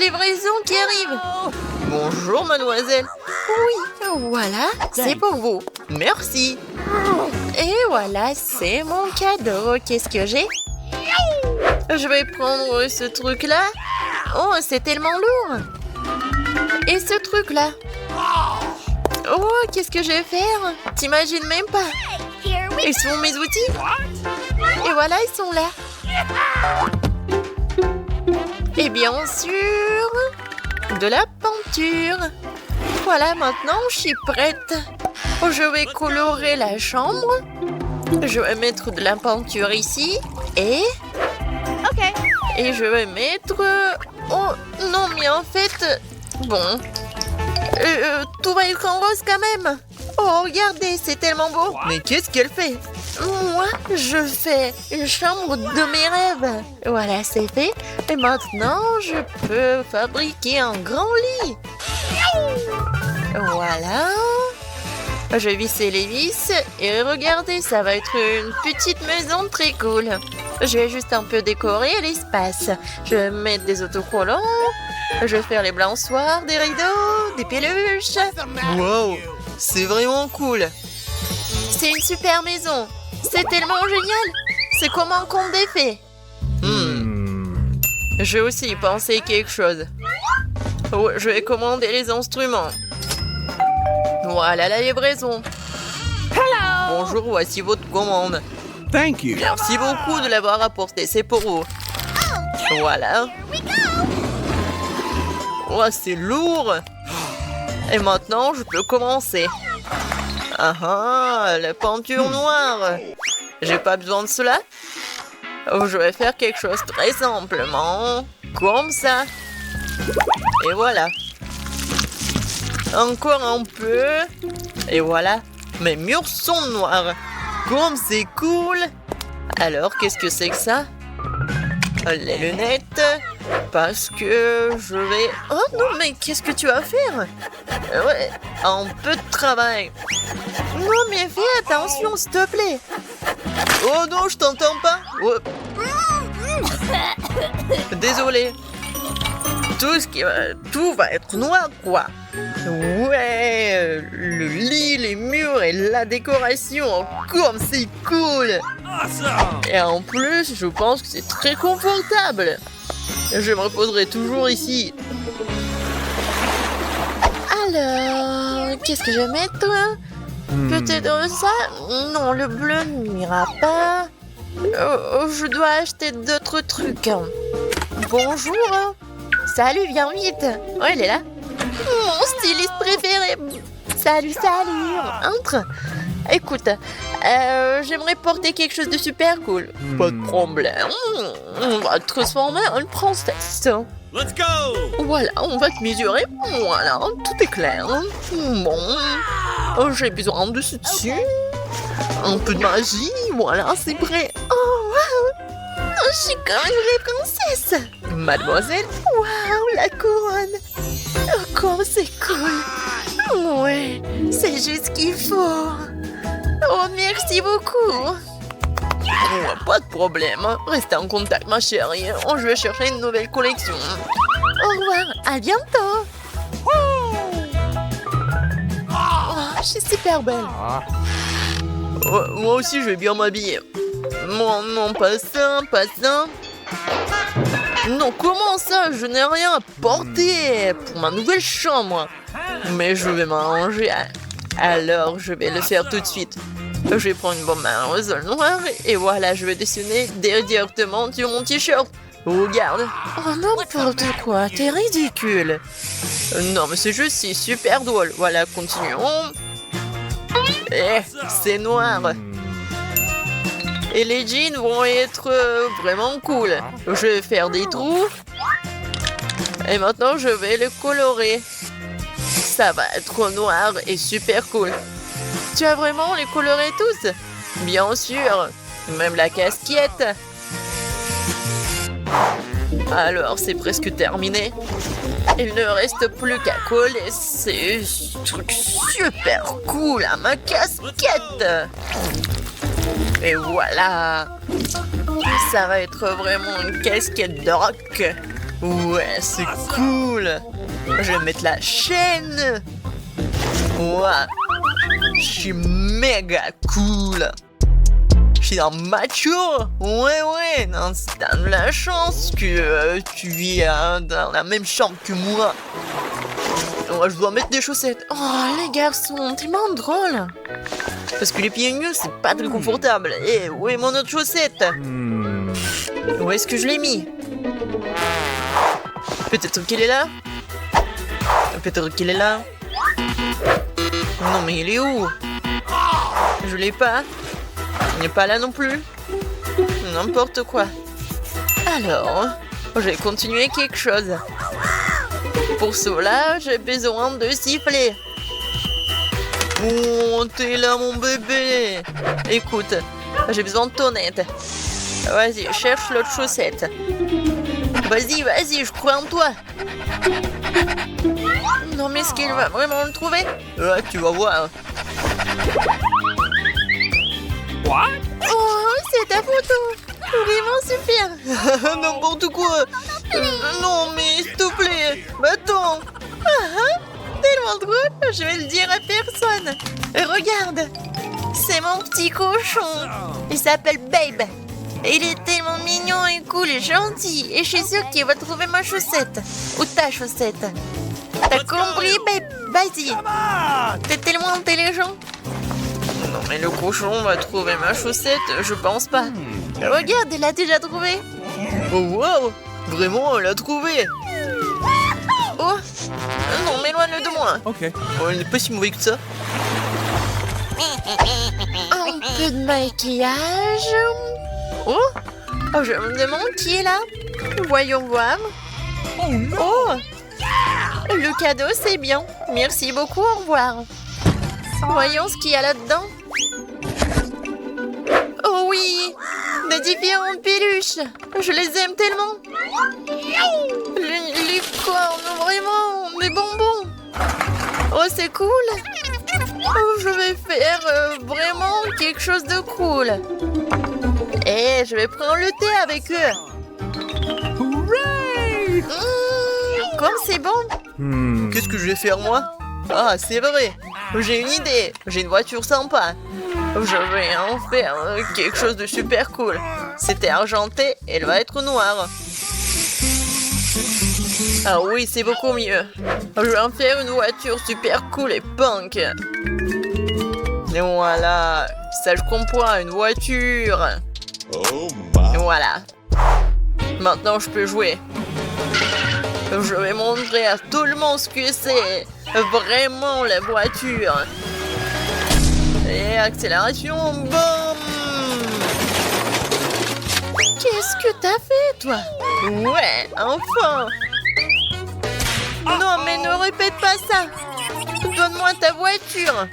livraison qui arrive. Bonjour, mademoiselle. Oui, voilà, c'est pour vous. Merci. Et voilà, c'est mon cadeau. Qu'est-ce que j'ai? Je vais prendre ce truc-là. Oh, c'est tellement lourd. Et ce truc-là. Oh, qu'est-ce que je vais faire? T'imagines même pas. Et sont mes outils. Et voilà, ils sont là. Et bien sûr, de la peinture. Voilà, maintenant, je suis prête. Je vais colorer la chambre. Je vais mettre de la peinture ici. Et je vais mettre... Oh, non, mais en fait... Bon... tout va être en rose quand même. Oh, regardez, c'est tellement beau. Mais qu'est-ce qu'elle fait? Moi, je fais une chambre de mes rêves. Voilà, c'est fait. Et maintenant, je peux fabriquer un grand lit. Voilà. Je vais visser les vis. Et regardez, ça va être une petite maison très cool. Je vais juste un peu décorer l'espace. Je vais mettre des autocollants. Je vais faire les balançoires, des rideaux, des peluches. Wow, c'est vraiment cool. C'est une super maison. C'est tellement génial. C'est comme un conte des fées. J'ai aussi pensé quelque chose. Oh, je vais commander les instruments. Voilà la livraison. Bonjour, voici votre commande. Thank you. Merci beaucoup de l'avoir apporté, c'est pour vous. Voilà. Oh, c'est lourd. Et maintenant, je peux commencer. Ah, la peinture noire. J'ai pas besoin de cela. Oh, je vais faire quelque chose très simplement. Comme ça. Et voilà. Encore un peu. Et voilà. Mes murs sont noirs. Comme c'est cool. Alors, qu'est-ce que c'est que ça? Les lunettes. Parce que je vais... Oh non, mais qu'est-ce que tu vas faire? Ouais, un peu de travail. Non, mais fais attention, s'il te plaît. Oh non, je t'entends pas. Oh. Désolé. Tout va être noir, quoi. Ouais, le lit, les murs et la décoration, comme c'est cool. Et en plus, je pense que c'est très confortable. Je me reposerai toujours ici. Alors, qu'est-ce que je vais mettre? Peut-être ça? Non, le bleu n'ira pas. Je dois acheter d'autres trucs. Bonjour. Salut, viens vite. Oh, elle est là. Mon styliste préféré. Salut. Entre. Écoute, j'aimerais porter quelque chose de super cool. Pas de problème. On va te transformer en une princesse. Let's go. Voilà, on va te mesurer. Voilà, tout est clair. Bon, j'ai besoin de ce dessus. Un peu de magie. Voilà, c'est prêt. Oh, wow. Je suis comme une vraie princesse. Mademoiselle. Waouh, la couronne. Oh, comme c'est cool. Ouais, c'est juste ce qu'il faut. Oh, merci beaucoup. Oh, pas de problème. Restez en contact, ma chérie. Oh, je vais chercher une nouvelle collection. Au revoir, à bientôt. Oh, je suis super belle. Oh, moi aussi, je vais bien m'habiller. Non, pas ça. Non, comment ça? Je n'ai rien à porter pour ma nouvelle chambre. Mais je vais m'arranger. Alors, je vais le faire tout de suite. Je vais prendre une bombe à rose noire et voilà, je vais dessiner directement sur mon t-shirt. Regarde. Oh, n'importe quoi, t'es ridicule. Non, mais c'est juste, c'est super drôle. Voilà, continuons. C'est noir. Et les jeans vont être vraiment cool. Je vais faire des trous. Et maintenant, je vais le colorer. Ça va être noir et super cool. Tu vas vraiment les colorer tous? Bien sûr. Même la casquette. Alors, c'est presque terminé. Il ne reste plus qu'à coller ces trucs super cool à ma casquette. Et voilà. Ça va être vraiment une casquette de rock. Ouais, c'est cool. Je vais mettre la chaîne. Ouais. Je suis méga cool. Je suis un macho. Ouais. Non, t'as de la chance que tu vis dans la même chambre que moi. Ouais, je dois mettre des chaussettes. Oh, les garçons, tellement drôle. Parce que les pieds nus, c'est pas très confortable. Eh, où est mon autre chaussette? Où est-ce que je l'ai mis? Peut-être qu'il est là? Peut-être qu'il est là? Non, mais il est où? Je l'ai pas. Il n'est pas là non plus. N'importe quoi. Alors, je vais continuer quelque chose. Pour cela, j'ai besoin de siffler. Oh, t'es là, mon bébé. Écoute, j'ai besoin de ton aide. Vas-y, cherche l'autre chaussette. Vas-y, je crois en toi. Non, mais est-ce qu'il va vraiment le trouver? Ouais, tu vas voir. What? Oh, c'est ta photo. Vraiment super. N'importe quoi. Non, mais s'il te plaît. Attends. Tellement drôle. Je vais le dire à personne. Regarde. C'est mon petit cochon. Il s'appelle Babe. Il est tellement mignon et cool et gentil. Et je suis sûre qu'il va trouver ma chaussette. Ou ta chaussette. T'as compris, Babe? Vas-y. T'es tellement intelligent. Non, mais le cochon va trouver ma chaussette, je pense pas. Regarde, il l'a déjà trouvé. Oh, wow! Vraiment, elle l'a trouvé. Oh! Non, mais éloigne-le de moi. Okay. Oh, il n'est pas si mauvais que ça. Un peu de maquillage. Oh! Je me demande qui est là. Voyons voir. Oh no! Oh! Le cadeau, c'est bien. Merci beaucoup, au revoir. Voyons ce qu'il y a là-dedans. Oh oui! Des différentes peluches. Je les aime tellement. Les cornes, vraiment. Des bonbons. Oh, c'est cool. Oh, je vais faire vraiment quelque chose de cool. Et je vais prendre le thé avec eux. Hooray! Comme c'est bon. Qu'est-ce que je vais faire, moi? Ah, c'est vrai. J'ai une idée. J'ai une voiture sympa. Je vais en faire quelque chose de super cool. C'était argenté, elle va être noire. Ah oui, c'est beaucoup mieux. Je vais en faire une voiture super cool et punk. Et voilà. Ça, je comprends, une voiture. Et voilà. Maintenant, je peux jouer. Je vais montrer à tout le monde ce que c'est. Vraiment, la voiture. Et accélération, boum! Qu'est-ce que t'as fait, toi? Ouais, enfin! Non, mais ne répète pas ça! Donne-moi ta voiture!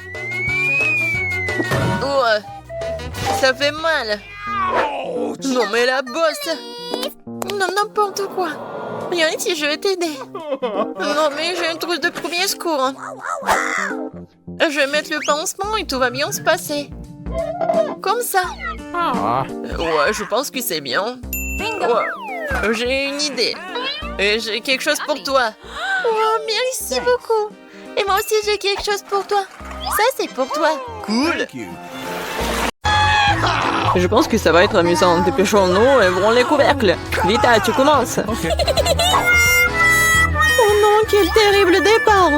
Oh, ça fait mal! Non, mais la bosse! Non, n'importe quoi! Viens ici, je vais t'aider! Non, mais j'ai une trousse de premier secours! Je vais mettre le pansement et tout va bien se passer. Comme ça. Ouais, je pense que c'est bien. Ouais. J'ai une idée. Et j'ai quelque chose pour toi. Oh, merci beaucoup. Et moi aussi, j'ai quelque chose pour toi. Ça, c'est pour toi. Cool. Thank you. Je pense que ça va être amusant. Dépêchons-nous et ouvrons les couvercles. Vite, tu commences. Okay. Oh non, quel terrible départ.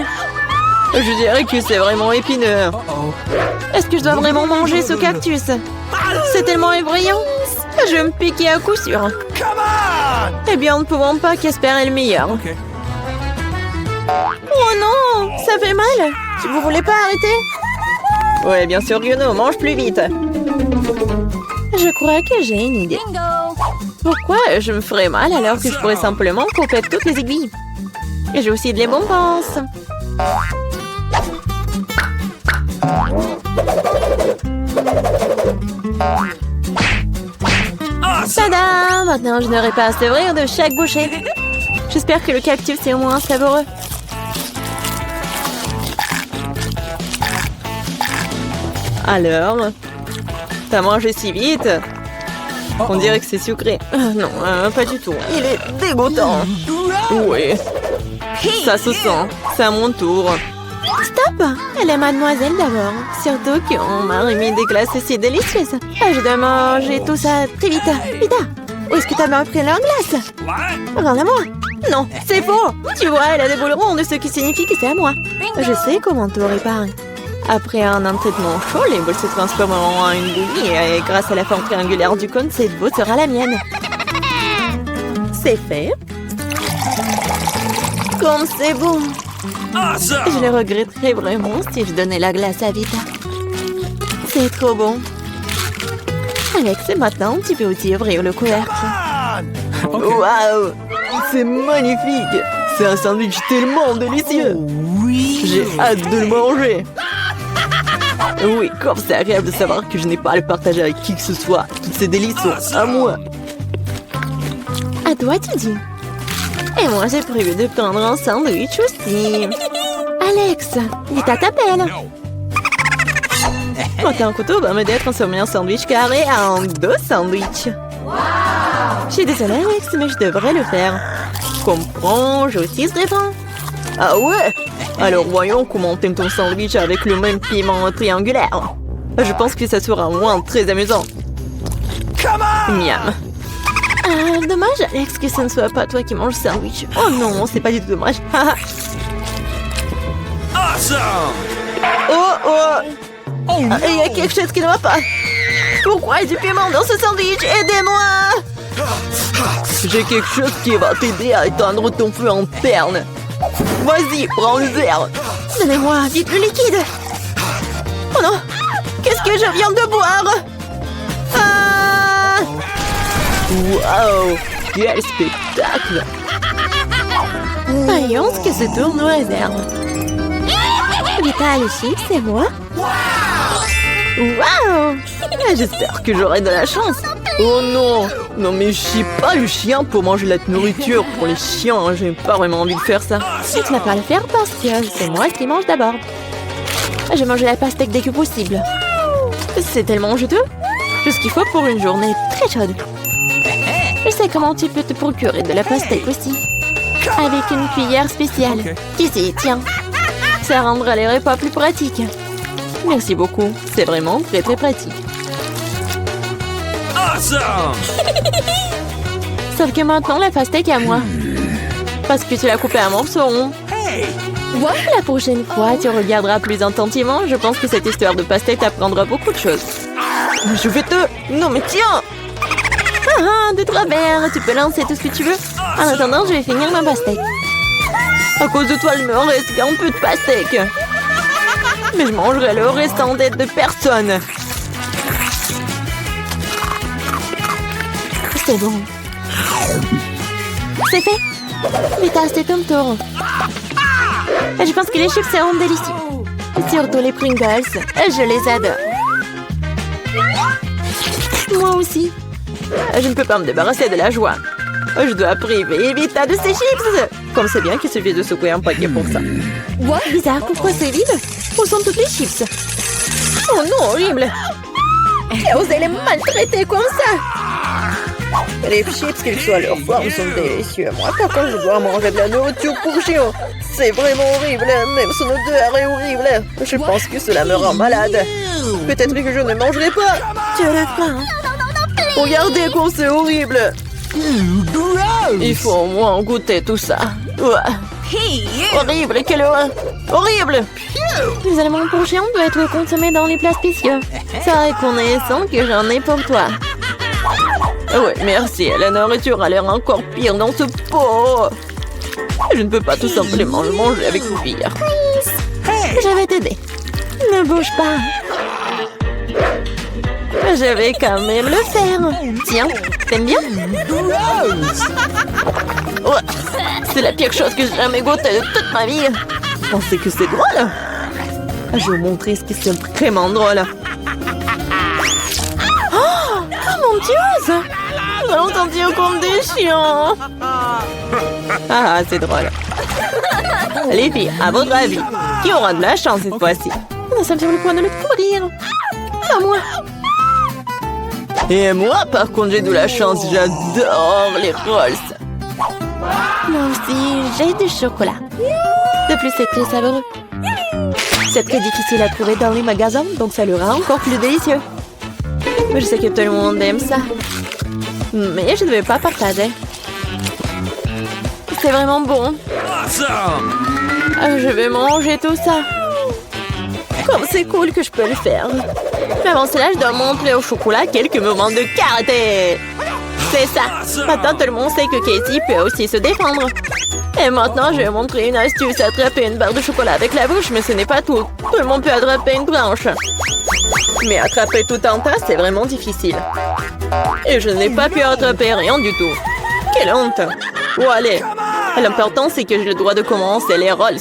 Je dirais que c'est vraiment épineux. Uh-oh. Est-ce que je dois vraiment manger ce cactus? C'est tellement effrayant. Je vais me piquer à coup sûr. Come on! Eh bien, ne pouvons pas qu'espérer le meilleur. Okay. Oh non, ça fait mal. Vous voulez pas arrêter? Ouais, bien sûr que non. Mange plus vite. Je crois que j'ai une idée. Pourquoi je me ferais mal alors que je pourrais simplement couper toutes les aiguilles? Et j'ai aussi de les bonbons. Tada! Maintenant, je n'aurai pas à sevrir de chaque bouchée. J'espère que le cactus est au moins savoureux. Alors, t'as mangé si vite? On dirait que c'est sucré. Non, pas du tout. Il est dégoûtant. Oui. Ça se sent. C'est à mon tour. Stop! Elle est mademoiselle d'abord. Surtout qu'on m'a remis des glaces aussi délicieuses. Je dois manger tout ça très vite. Vite! Où est-ce que t'as bien pris leur glace? Regarde-moi! Non, c'est faux! Tu vois, elle a des boules rondes, ce qui signifie que c'est à moi. Je sais comment tout réparer. Après un traitement chaud, les boules se transformeront en une bouillie et grâce à la forme triangulaire du cône, cette boule sera la mienne. C'est fait. Comme c'est bon! Je le regretterais vraiment si je donnais la glace à Vita. C'est trop bon. Alex, maintenant, tu peux aussi ouvrir le couvercle. Waouh! C'est magnifique! C'est un sandwich tellement délicieux! J'ai hâte de le manger! Oui, comme c'est agréable de savoir que je n'ai pas à le partager avec qui que ce soit. Toutes ces délices sont à moi. À toi, tu dis. Et moi, j'ai prévu de prendre un sandwich aussi. Alex, Vita t'appelle. Un couteau va m'aider à transformer un sandwich carré en 2 sandwichs. Je suis désolée, Alex, mais je devrais le faire. Comprends, je aussi se répand. Ah ouais? Alors voyons comment t'aimes ton sandwich avec le même piment triangulaire. Je pense que ça sera moins très amusant. Miam. Dommage, Alex, que ce ne soit pas toi qui manges le sandwich. Oh non, c'est pas du tout dommage. Oh! Il y a quelque chose qui ne va pas. Pourquoi il y a du piment dans ce sandwich? Aidez-moi! J'ai quelque chose qui va t'aider à éteindre ton feu interne. Vas-y, prends le verre. Donnez-moi vite le liquide. Oh non! Qu'est-ce que je viens de boire? Ah! Wow! Quel spectacle! Voyons ce que ce tour nous réserve. Vita, les chips, c'est moi? Wow! J'espère que j'aurai de la chance. Oh non! Non mais je suis pas le chien pour manger la nourriture pour les chiens. J'ai pas vraiment envie de faire ça. Tu ne vas pas le faire parce que c'est moi qui mange d'abord. Je vais manger la pastèque dès que possible. C'est tellement juteux. Tout ce qu'il faut pour une journée très chaude. Je sais comment tu peux te procurer de la pastèque aussi. Avec une cuillère spéciale. Ici, tiens. Ça rendra les repas plus pratiques. Merci beaucoup. C'est vraiment très très pratique. Sauf que maintenant, la pastèque est à moi. Parce que tu l'as coupée à morceaux ronds. La prochaine fois, tu regarderas plus attentivement. Je pense que cette histoire de pastèque t'apprendra beaucoup de choses. Je vais te... Non mais tiens! De travers. Tu peux lancer tout ce que tu veux. En attendant, je vais finir ma pastèque. À cause de toi, il me reste un peu de pastèque. Mais je mangerai le restant d'aide de personne. C'est bon. C'est fait. Vita, c'est ton tour. Je pense que les chips seront délicieux. Surtout les Pringles. Je les adore. Moi aussi. Je ne peux pas me débarrasser de la joie. Je dois priver Vita de ses chips. Comme c'est bien qu'il suffit de secouer un paquet pour ça. Bizarre, pourquoi c'est vide? Où sont toutes les chips? Oh non, horrible. Qui a osé les maltraiter comme ça? Les chips, quelle que soit leur forme, sont délicieux. Moi, par contre, je dois manger de la nourriture pour chiens. C'est vraiment horrible. Même son odeur est horrible. Je pense que cela me rend malade. Peut-être que je ne mangerai pas. Tu as la faim. Regardez comme c'est horrible. Il faut au moins goûter tout ça. Horrible, quelle horreur. Horrible. Les aliments pour chiens doivent être consommés dans les plats spéciaux. C'est reconnaissant que j'en ai pour toi. Ouais, merci. La nourriture a l'air encore pire dans ce pot. Je ne peux pas tout simplement le manger avec une cuillère. Je vais t'aider. Ne bouge pas. Je vais quand même le faire. Tiens, t'aimes bien? Ouais, c'est la pire chose que j'ai jamais goûtée de toute ma vie. Vous pensez que c'est drôle? Je vais vous montrer ce qui est vraiment drôle. Oh mon Dieu! J'ai entendu comme des chiens. Ah, c'est drôle. Les filles, à votre avis, qui aura de la chance cette fois-ci? Nous sommes sur le point de le couvrir. À moi. Et moi, par contre, j'ai de la chance. J'adore les rolls. Moi aussi, j'ai du chocolat. De plus, c'est très savoureux. C'est très difficile à trouver dans les magasins, donc ça le rend encore plus délicieux. Je sais que tout le monde aime ça. Mais je ne vais pas partager. C'est vraiment bon. Awesome! Je vais manger tout ça. Comme c'est cool que je peux le faire. Mais avant cela, je dois montrer au chocolat quelques moments de karaté. C'est ça. Maintenant, tout le monde sait que Casey peut aussi se défendre. Et maintenant, je vais montrer une astuce. Attraper une barre de chocolat avec la bouche, mais ce n'est pas tout. Tout le monde peut attraper une branche. Mais attraper tout un tas, c'est vraiment difficile. Et je n'ai pas pu attraper rien du tout. Quelle honte. Oh, allez. L'important, c'est que j'ai le droit de commencer les rolls.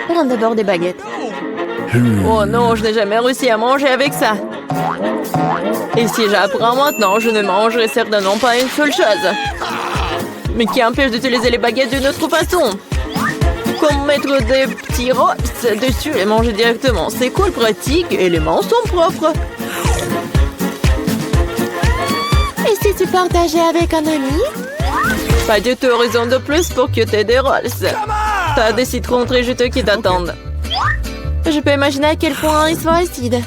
Prends d'abord des baguettes. Oh non, je n'ai jamais réussi à manger avec ça. Et si j'apprends maintenant, je ne mangerai certainement pas une seule chose. Mais qui empêche d'utiliser les baguettes d'une autre façon? Comme mettre des petits rolls dessus et manger directement. C'est cool, pratique et les mains sont propres. Et si tu partageais avec un ami? Pas du tout, raison de plus pour que tu aies des rolls. T'as des citrons très juteux qui t'attendent. Je peux imaginer à quel point ils sont acides.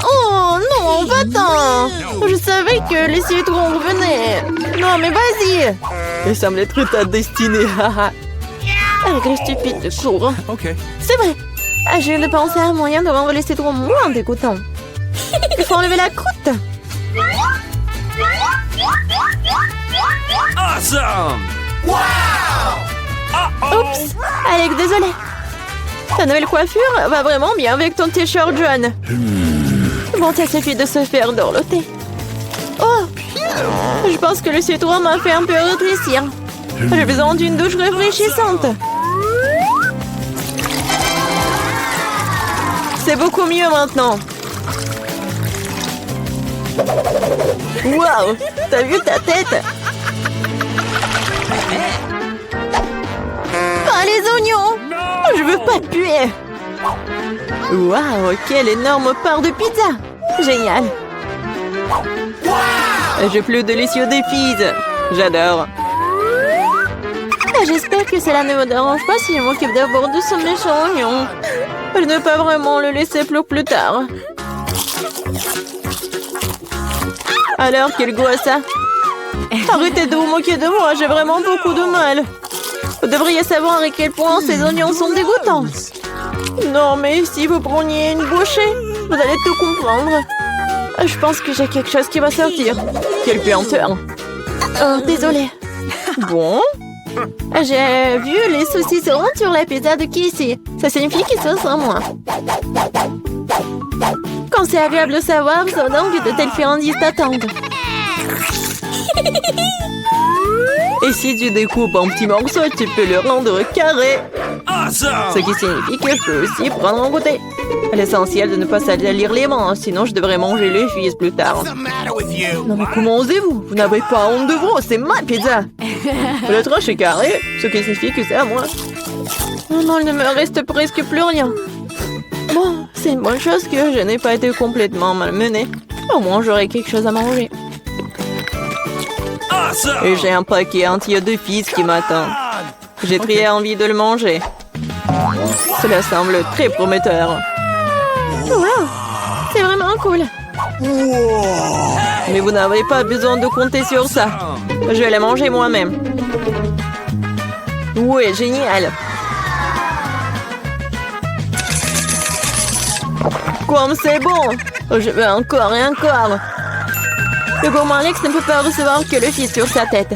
Oh non, va-t'en! Je savais que les citrons revenaient. Non, mais vas-y! Il semble être ta destinée, haha. Avec les stupides de cours. Okay. C'est vrai. Je viens de penser à un moyen de rendre les citrons moins dégoûtants. Il faut enlever la croûte. Awesome! Oups! Alex, désolé. Ta nouvelle coiffure va vraiment bien avec ton t-shirt jaune. Bon, ça suffit de se faire dorloter. Oh! Je pense que le citron m'a fait un peu rétrécir. J'ai besoin d'une douche rafraîchissante. C'est beaucoup mieux maintenant. Waouh! T'as vu ta tête? Pas les oignons! Je veux pas puer! Waouh! Quelle énorme part de pizza! Génial! J'ai plus délicieux des pizzas! J'adore! J'espère que cela ne me dérange pas si je m'occupe d'abord de ce méchant oignon. Je ne vais pas vraiment le laisser pour plus tard. Alors, quel goût a ça? Arrêtez de vous moquer de moi, j'ai vraiment beaucoup de mal. Vous devriez savoir à quel point ces oignons sont dégoûtants. Non, mais si vous preniez une bouchée, vous allez tout comprendre. Je pense que j'ai quelque chose qui va sortir. Quelle puanteur. Oh, désolée. Bon. J'ai vu les saucissons sur la pizza de Casey. Ça signifie que ce sera moi. Quand c'est agréable de savoir, c'est donc de telles friandises t'attendent. Et si tu découpes en petits morceaux, tu peux le rendre carré. Awesome! Ce qui signifie que je peux aussi prendre un goûter. L'essentiel de ne pas salir les mains, sinon je devrais manger les fils plus tard. Non mais comment osez-vous? Vous n'avez pas honte de vous, c'est ma pizza. Le tranche est carré, ce qui signifie que c'est à moi. Oh non, il ne me reste presque plus rien. Bon, c'est une bonne chose que je n'ai pas été complètement malmenée. Au moins j'aurai quelque chose à manger. Awesome! Et j'ai un paquet entier de fils qui m'attend. J'ai très envie de le manger. Cela semble très prometteur. Wow, c'est vraiment cool. Mais vous n'avez pas besoin de compter sur ça. Je vais la manger moi-même. Ouais, génial. Comme c'est bon. Je veux encore et encore. Le gourmand Alex ne peut pas recevoir que le fils sur sa tête.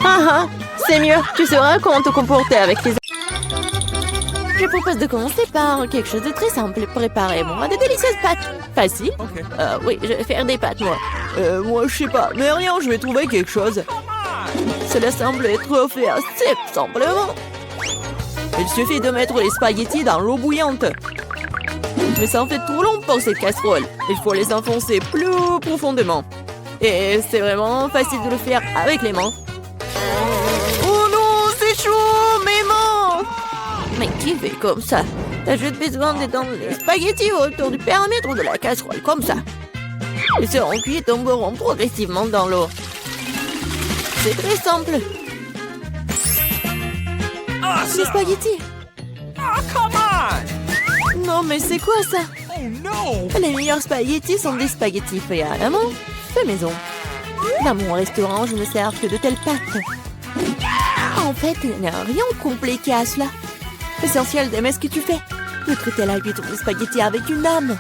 Ah ah, c'est mieux. Tu sauras comment te comporter avec les... Je propose de commencer par quelque chose de très simple. Préparez-moi de délicieuses pâtes. Facile? Oui, je vais faire des pâtes, moi. Moi, je sais pas. Mais rien, je vais trouver quelque chose. Cela semble être fait assez simplement. Il suffit de mettre les spaghettis dans l'eau bouillante. Mais ça en fait trop long pour cette casserole. Il faut les enfoncer plus profondément. Et c'est vraiment facile de le faire avec les mains. Oh non, c'est chaud, mes mains! Mais qui fait comme ça? T'as juste besoin d'étendre les spaghettis autour du périmètre de la casserole, comme ça. Ils seront cuits et tomberont progressivement dans l'eau. C'est très simple. Des Awesome! spaghettis. Oh, come on! Non, mais c'est quoi ça? Oh no! Les meilleurs spaghettis sont des spaghettis faits à la main, fait maison. Dans mon restaurant, je ne sers que de telles pâtes. En fait, il n'y a rien de compliqué à cela. L'essentiel d'aimer ce que tu fais. De traiter la cuisson des spaghettis avec une âme.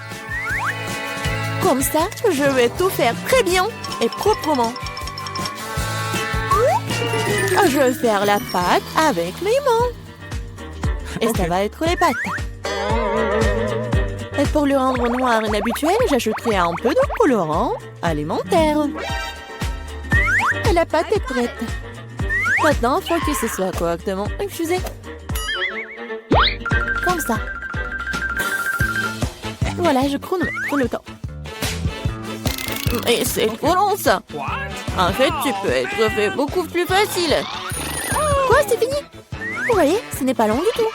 Comme ça, je vais tout faire très bien et proprement. Je vais faire la pâte avec mes mains. Et ça va être les pâtes. Et pour le rendre noir inhabituel, j'ajouterai un peu de colorant alimentaire. Et la pâte est prête. Maintenant, il faut que ce soit correctement infusé. Comme ça. Voilà, je chronomètre le temps. Et c'est trop long, ça. What? En fait, tu peux être fait beaucoup plus facile. Quoi, c'est fini? Vous voyez, ce n'est pas long du tout.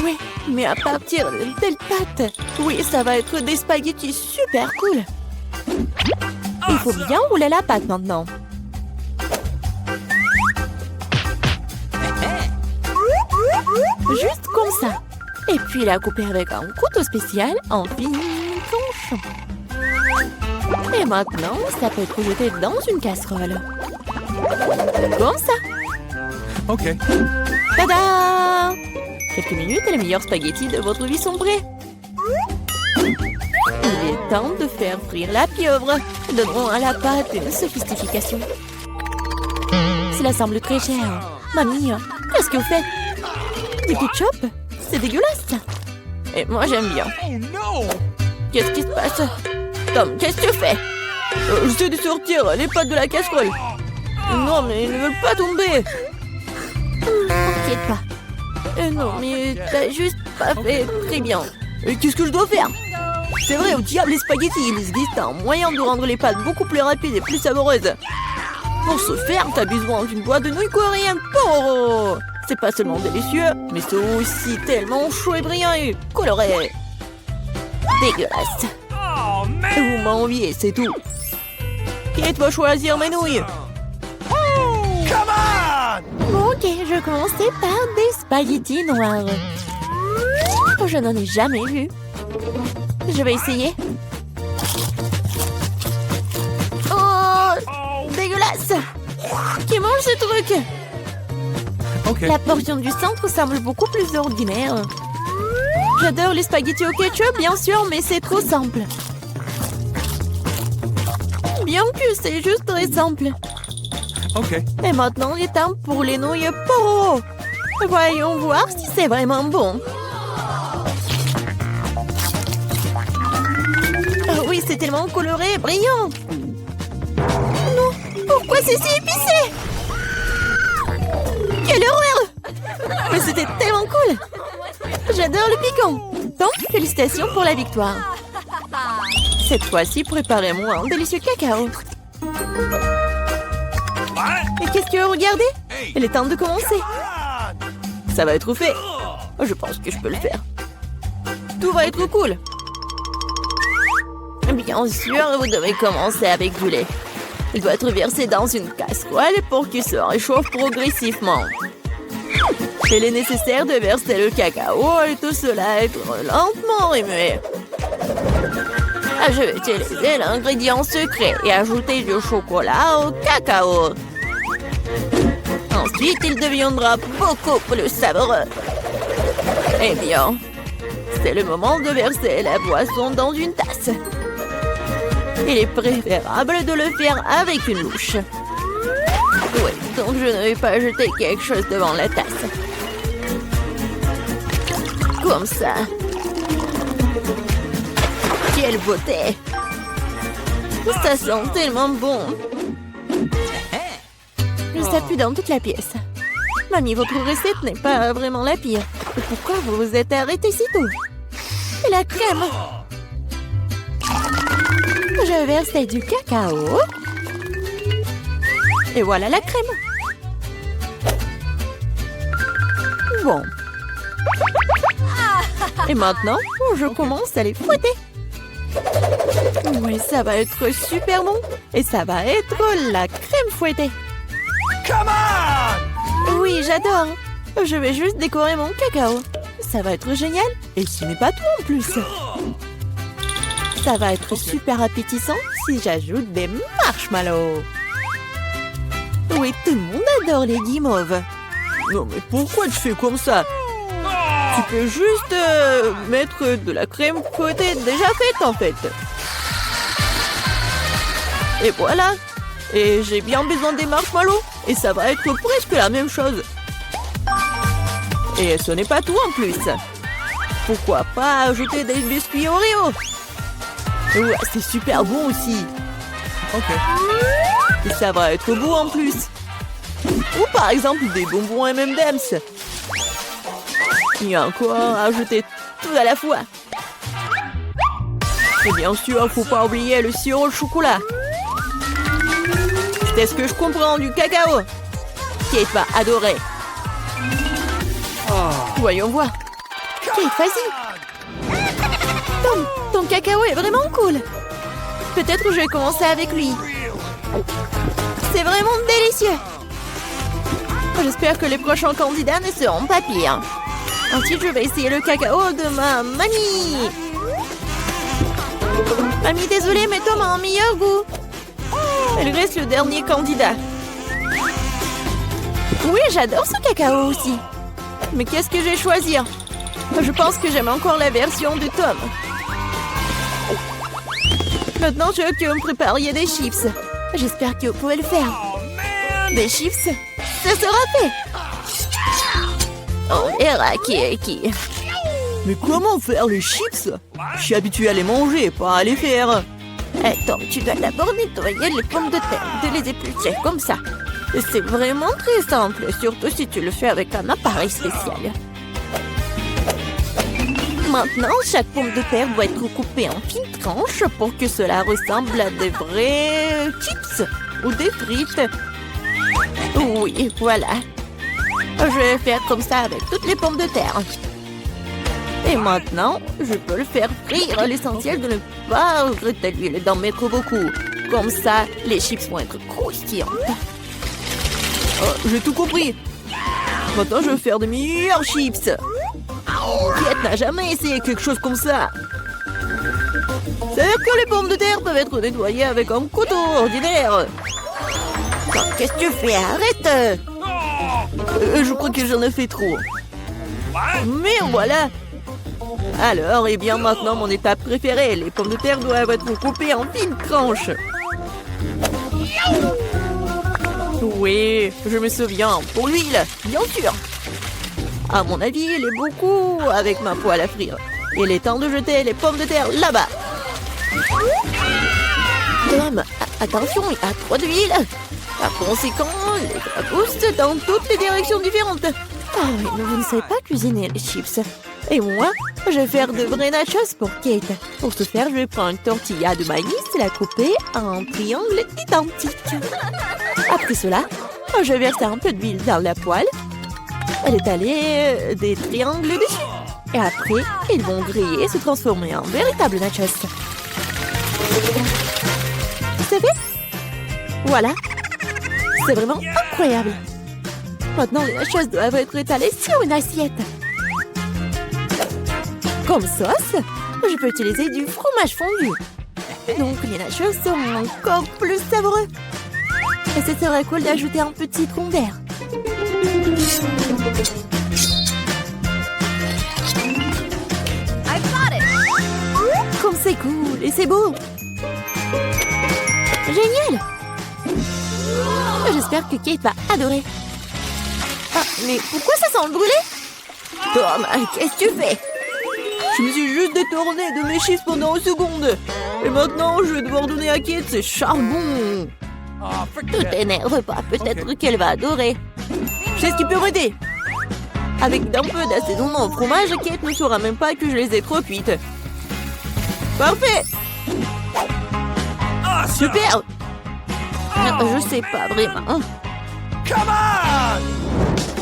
Oui, mais à partir d'une telle pâte, oui, ça va être des spaghettis super cool. Il faut bien rouler la pâte maintenant. Juste comme ça. Et puis la couper avec un couteau spécial en fines tranches. Et maintenant, ça peut être jeté dans une casserole. Comme ça. OK. Tada! Quelques minutes et les meilleurs spaghettis de votre vie sont prêts. Il est temps de faire frire la pieuvre. Donnons à la pâte une sophistication. Cela semble très cher. Mamie, qu'est-ce que vous faites? Du ketchup? C'est dégueulasse. Et moi, j'aime bien. Oh no! Qu'est-ce qui se passe? Tom, qu'est-ce que tu fais? J'essaie de sortir les pâtes de la casserole. Non, mais ils ne veulent pas tomber. T'inquiète pas. Non, mais t'as juste pas fait très bien. Et qu'est-ce que je dois faire? C'est vrai, au diable les spaghettis, il existe un moyen de rendre les pâtes beaucoup plus rapides et plus savoureuses. Pour ce faire, t'as besoin d'une boîte de nouilles coréennes Poro. C'est pas seulement délicieux, mais c'est aussi tellement chaud et brillant et coloré. Dégueulasse. Oh man! Vous m'enviez, c'est tout. Qui va choisir mes nouilles? Come on! Bon, ok, je vais commencer par des spaghettis noirs. Je n'en ai jamais vu. Je vais essayer. Oh, dégueulasse! Qui mange ce truc? OK. La portion du centre semble beaucoup plus ordinaire. J'adore les spaghettis au ketchup, bien sûr, mais c'est trop simple. Bien que c'est juste très simple. OK. Et maintenant, il est temps pour les nouilles Poro. Voyons voir si c'est vraiment bon. Oh oui, c'est tellement coloré et brillant. Non, pourquoi c'est si épicé? Quelle horreur! Mais c'était tellement cool. J'adore le piquant. Donc, félicitations pour la victoire. Cette fois-ci, préparez-moi un délicieux cacao. Et qu'est-ce que vous regardez? Il est temps de commencer. Ça va être fait. Je pense que je peux le faire. Tout va être cool. Bien sûr, vous devez commencer avec du lait. Il doit être versé dans une casserole pour qu'il se réchauffe progressivement. Il est nécessaire de verser le cacao et tout cela être lentement remué. Je vais utiliser l'ingrédient secret et ajouter du chocolat au cacao. Ensuite, il deviendra beaucoup plus savoureux. Eh bien, c'est le moment de verser la boisson dans une tasse. Il est préférable de le faire avec une louche. Oui, donc je ne vais pas jeter quelque chose devant la tasse. Comme ça. Quelle beauté! Ça sent tellement bon. Ça pue dans toute la pièce. Mamie, votre recette n'est pas vraiment la pire. Et pourquoi vous vous êtes arrêtée si tôt? Et la crème? Je vais verser du cacao. Et voilà la crème. Bon. Et maintenant, je commence à les fouetter. Oui, ça va être super bon. Et ça va être la crème fouettée. Come on! Oui, j'adore. Je vais juste décorer mon cacao. Ça va être génial. Et ce n'est pas tout en plus. Ça va être super appétissant si j'ajoute des marshmallows. Oui, tout le monde adore les guimauves. Non, mais pourquoi tu fais comme ça? Tu peux juste mettre de la crème fouettée déjà faite, en fait. Et voilà. Et j'ai bien besoin des marshmallows. Et ça va être presque la même chose. Et ce n'est pas tout en plus. Pourquoi pas ajouter des biscuits Oreo? Ouais, c'est super bon aussi. Ok. Et ça va être beau en plus. Ou par exemple des bonbons M&M's. Il y a encore à ajouter tout à la fois. Et bien sûr, faut pas oublier le sirop au chocolat. C'est ce que je comprends du cacao. Kate va adorer. Voyons voir. Kate, vas-y. Ton cacao est vraiment cool. Peut-être que je vais commencer avec lui. C'est vraiment délicieux. J'espère que les prochains candidats ne seront pas pires. Ensuite, je vais essayer le cacao de ma mamie. Mamie, désolée, mais Tom a un meilleur goût. Elle reste le dernier candidat. Oui, j'adore ce cacao aussi. Mais qu'est-ce que je vais choisir? Je pense que j'aime encore la version de Tom. Maintenant, je veux que vous me prépariez des chips. J'espère que vous pouvez le faire. Des chips, ça sera fait. On verra qui est qui. Mais comment faire les chips? Je suis habituée à les manger, pas à les faire. Tom, tu dois d'abord nettoyer les pommes de terre, de les éplucher comme ça. C'est vraiment très simple, surtout si tu le fais avec un appareil spécial. Maintenant, chaque pomme de terre doit être coupée en fines tranches pour que cela ressemble à des vrais chips ou des frites. Oui, voilà. Je vais faire comme ça avec toutes les pommes de terre. Et maintenant, je peux le faire frire. L'essentiel de ne pas regretter l'huile, d'en mettre beaucoup. Comme ça, les chips vont être croustillantes. J'ai tout compris. Maintenant, je vais faire de meilleurs chips. Kate n'a jamais essayé quelque chose comme ça. C'est-à-dire que les pommes de terre peuvent être nettoyées avec un couteau ordinaire. Qu'est-ce que tu fais? Arrête! Je crois que j'en ai fait trop. Mais voilà. Alors, et bien maintenant, mon étape préférée. Les pommes de terre doivent être coupées en fines tranches. Oui, je me souviens. Pour l'huile, bien sûr. À mon avis, il est beaucoup avec ma poêle à frire. Il est temps de jeter les pommes de terre là-bas. Tom, attention, il y a trop d'huile. Par conséquent, les gras poussent dans toutes les directions différentes. Ah oui, mais vous ne savez pas cuisiner les chips. Et moi, je vais faire de vrais nachos pour Kate. Pour ce faire, je vais prendre une tortilla de maïs et la couper en triangles identiques. Après cela, je vais verser un peu d'huile dans la poêle. Étaler des triangles dessus. Et après, ils vont griller et se transformer en véritables nachos. C'est fait? Voilà. C'est vraiment incroyable. Maintenant, les nachos doivent être étalés sur une assiette. Comme sauce, je peux utiliser du fromage fondu. Donc, les nachos seront encore plus savoureux. Et ce serait cool d'ajouter un petit citron vert. Comme c'est cool et c'est beau. Génial. J'espère que Kate va adorer. Ah, mais pourquoi ça sent le brûlé? Tom, qu'est-ce que tu fais? Je me suis juste détournée de mes chips pendant une seconde. Et maintenant, je vais devoir donner à Kate ses charbons. Tout t'énerve pas, peut-être qu'elle va adorer. Je sais ce qui peut m'aider. Avec un peu d'assaisonnement au fromage, Kate ne saura même pas que je les ai trop cuites. Parfait. Super. Je sais pas vraiment.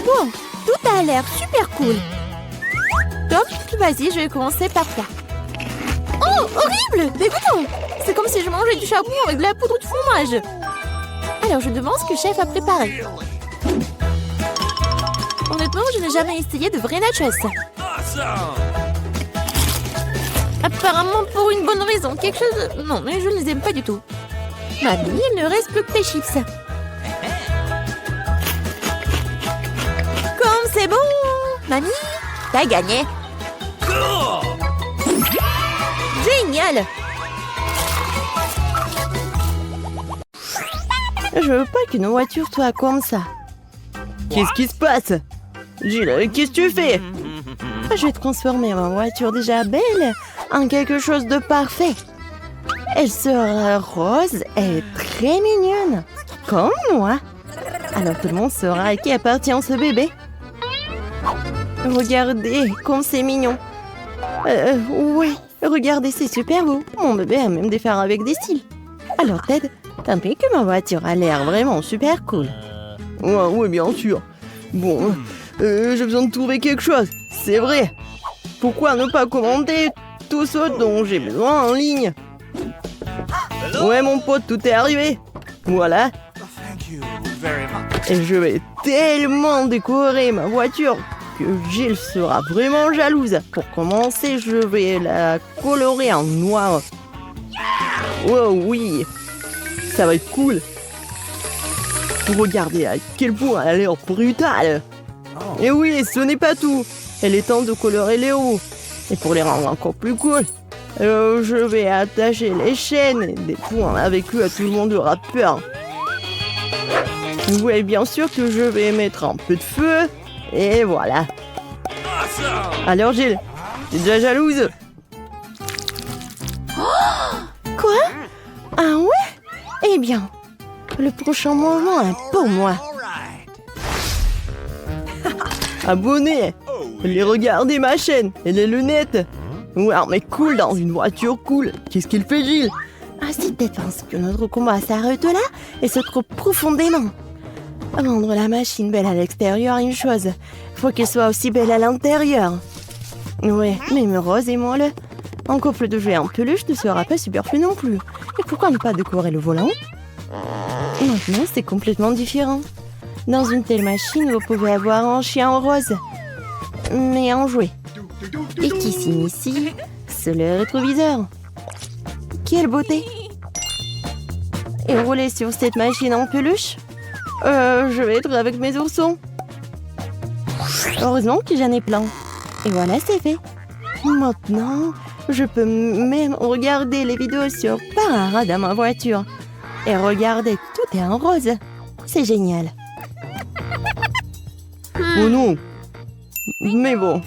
Bon, tout a l'air super cool. Top, vas-y, je vais commencer par ça. Oh, horrible! Dégoûtant! c'est comme si je mangeais du charbon avec de la poudre de fromage. Alors, je demande ce que le chef a préparé. Honnêtement, je n'ai jamais essayé de vrais nachos. Apparemment pour une bonne raison. Quelque chose... Non, mais je ne les aime pas du tout. Mamie, il ne reste plus que tes chips. Comme c'est bon! Mamie, t'as gagné. Génial! Je veux pas qu'une voiture soit comme ça. Qu'est-ce qui se passe? Gilles, qu'est-ce que tu fais? Je vais transformer ma voiture déjà belle en quelque chose de parfait. Elle sera rose et très mignonne, comme moi. Alors tout le monde saura à qui appartient ce bébé. Regardez comme c'est mignon. Ouais, regardez, c'est super beau. Mon bébé a même des phares avec des cils. Alors Ted, t'as vu que ma voiture a l'air vraiment super cool? Ouais, bien sûr. Bon, j'ai besoin de trouver quelque chose. C'est vrai. Pourquoi ne pas commander tout ce dont j'ai besoin en ligne? Ouais, mon pote, tout est arrivé. Voilà. Et je vais tellement décorer ma voiture que Gilles sera vraiment jalouse. Pour commencer, je vais la colorer en noir. Oh oui, ça va être cool. Regardez à quel point elle a l'air brutale. Et oui, ce n'est pas tout. Il est temps de colorer les roues. Et pour les rendre encore plus cool, je vais attacher les chaînes et des points avec eux, à tout le monde aura peur. Oui, bien sûr que je vais mettre un peu de feu. Et voilà. Alors Gilles, t'es déjà jalouse? Quoi? Ah ouais? Eh bien, le prochain mouvement est pour moi. Abonné, allez regarder ma chaîne et les lunettes. Ouais, mais cool dans une voiture cool. Qu'est-ce qu'il fait, Gilles? Ah, si tu penses que notre combat s'arrête là et se trouve profondément. Rendre la machine belle à l'extérieur est une chose. Faut qu'elle soit aussi belle à l'intérieur. Ouais, mais rose et molle. Un couple de jouets en peluche ne sera pas superflu non plus. Et pourquoi ne pas décorer le volant? Maintenant, c'est complètement différent. Dans une telle machine, vous pouvez avoir un chien rose. Mais en jouet. Et qui s'initie sur le rétroviseur. Quelle beauté! Et rouler sur cette machine en peluche? Je vais être avec mes oursons. Heureusement que j'en ai plein. Et voilà, c'est fait. Maintenant, je peux même regarder les vidéos sur Parara dans ma voiture. Et regardez, tout est en rose. C'est génial. Oh non! Mais bon,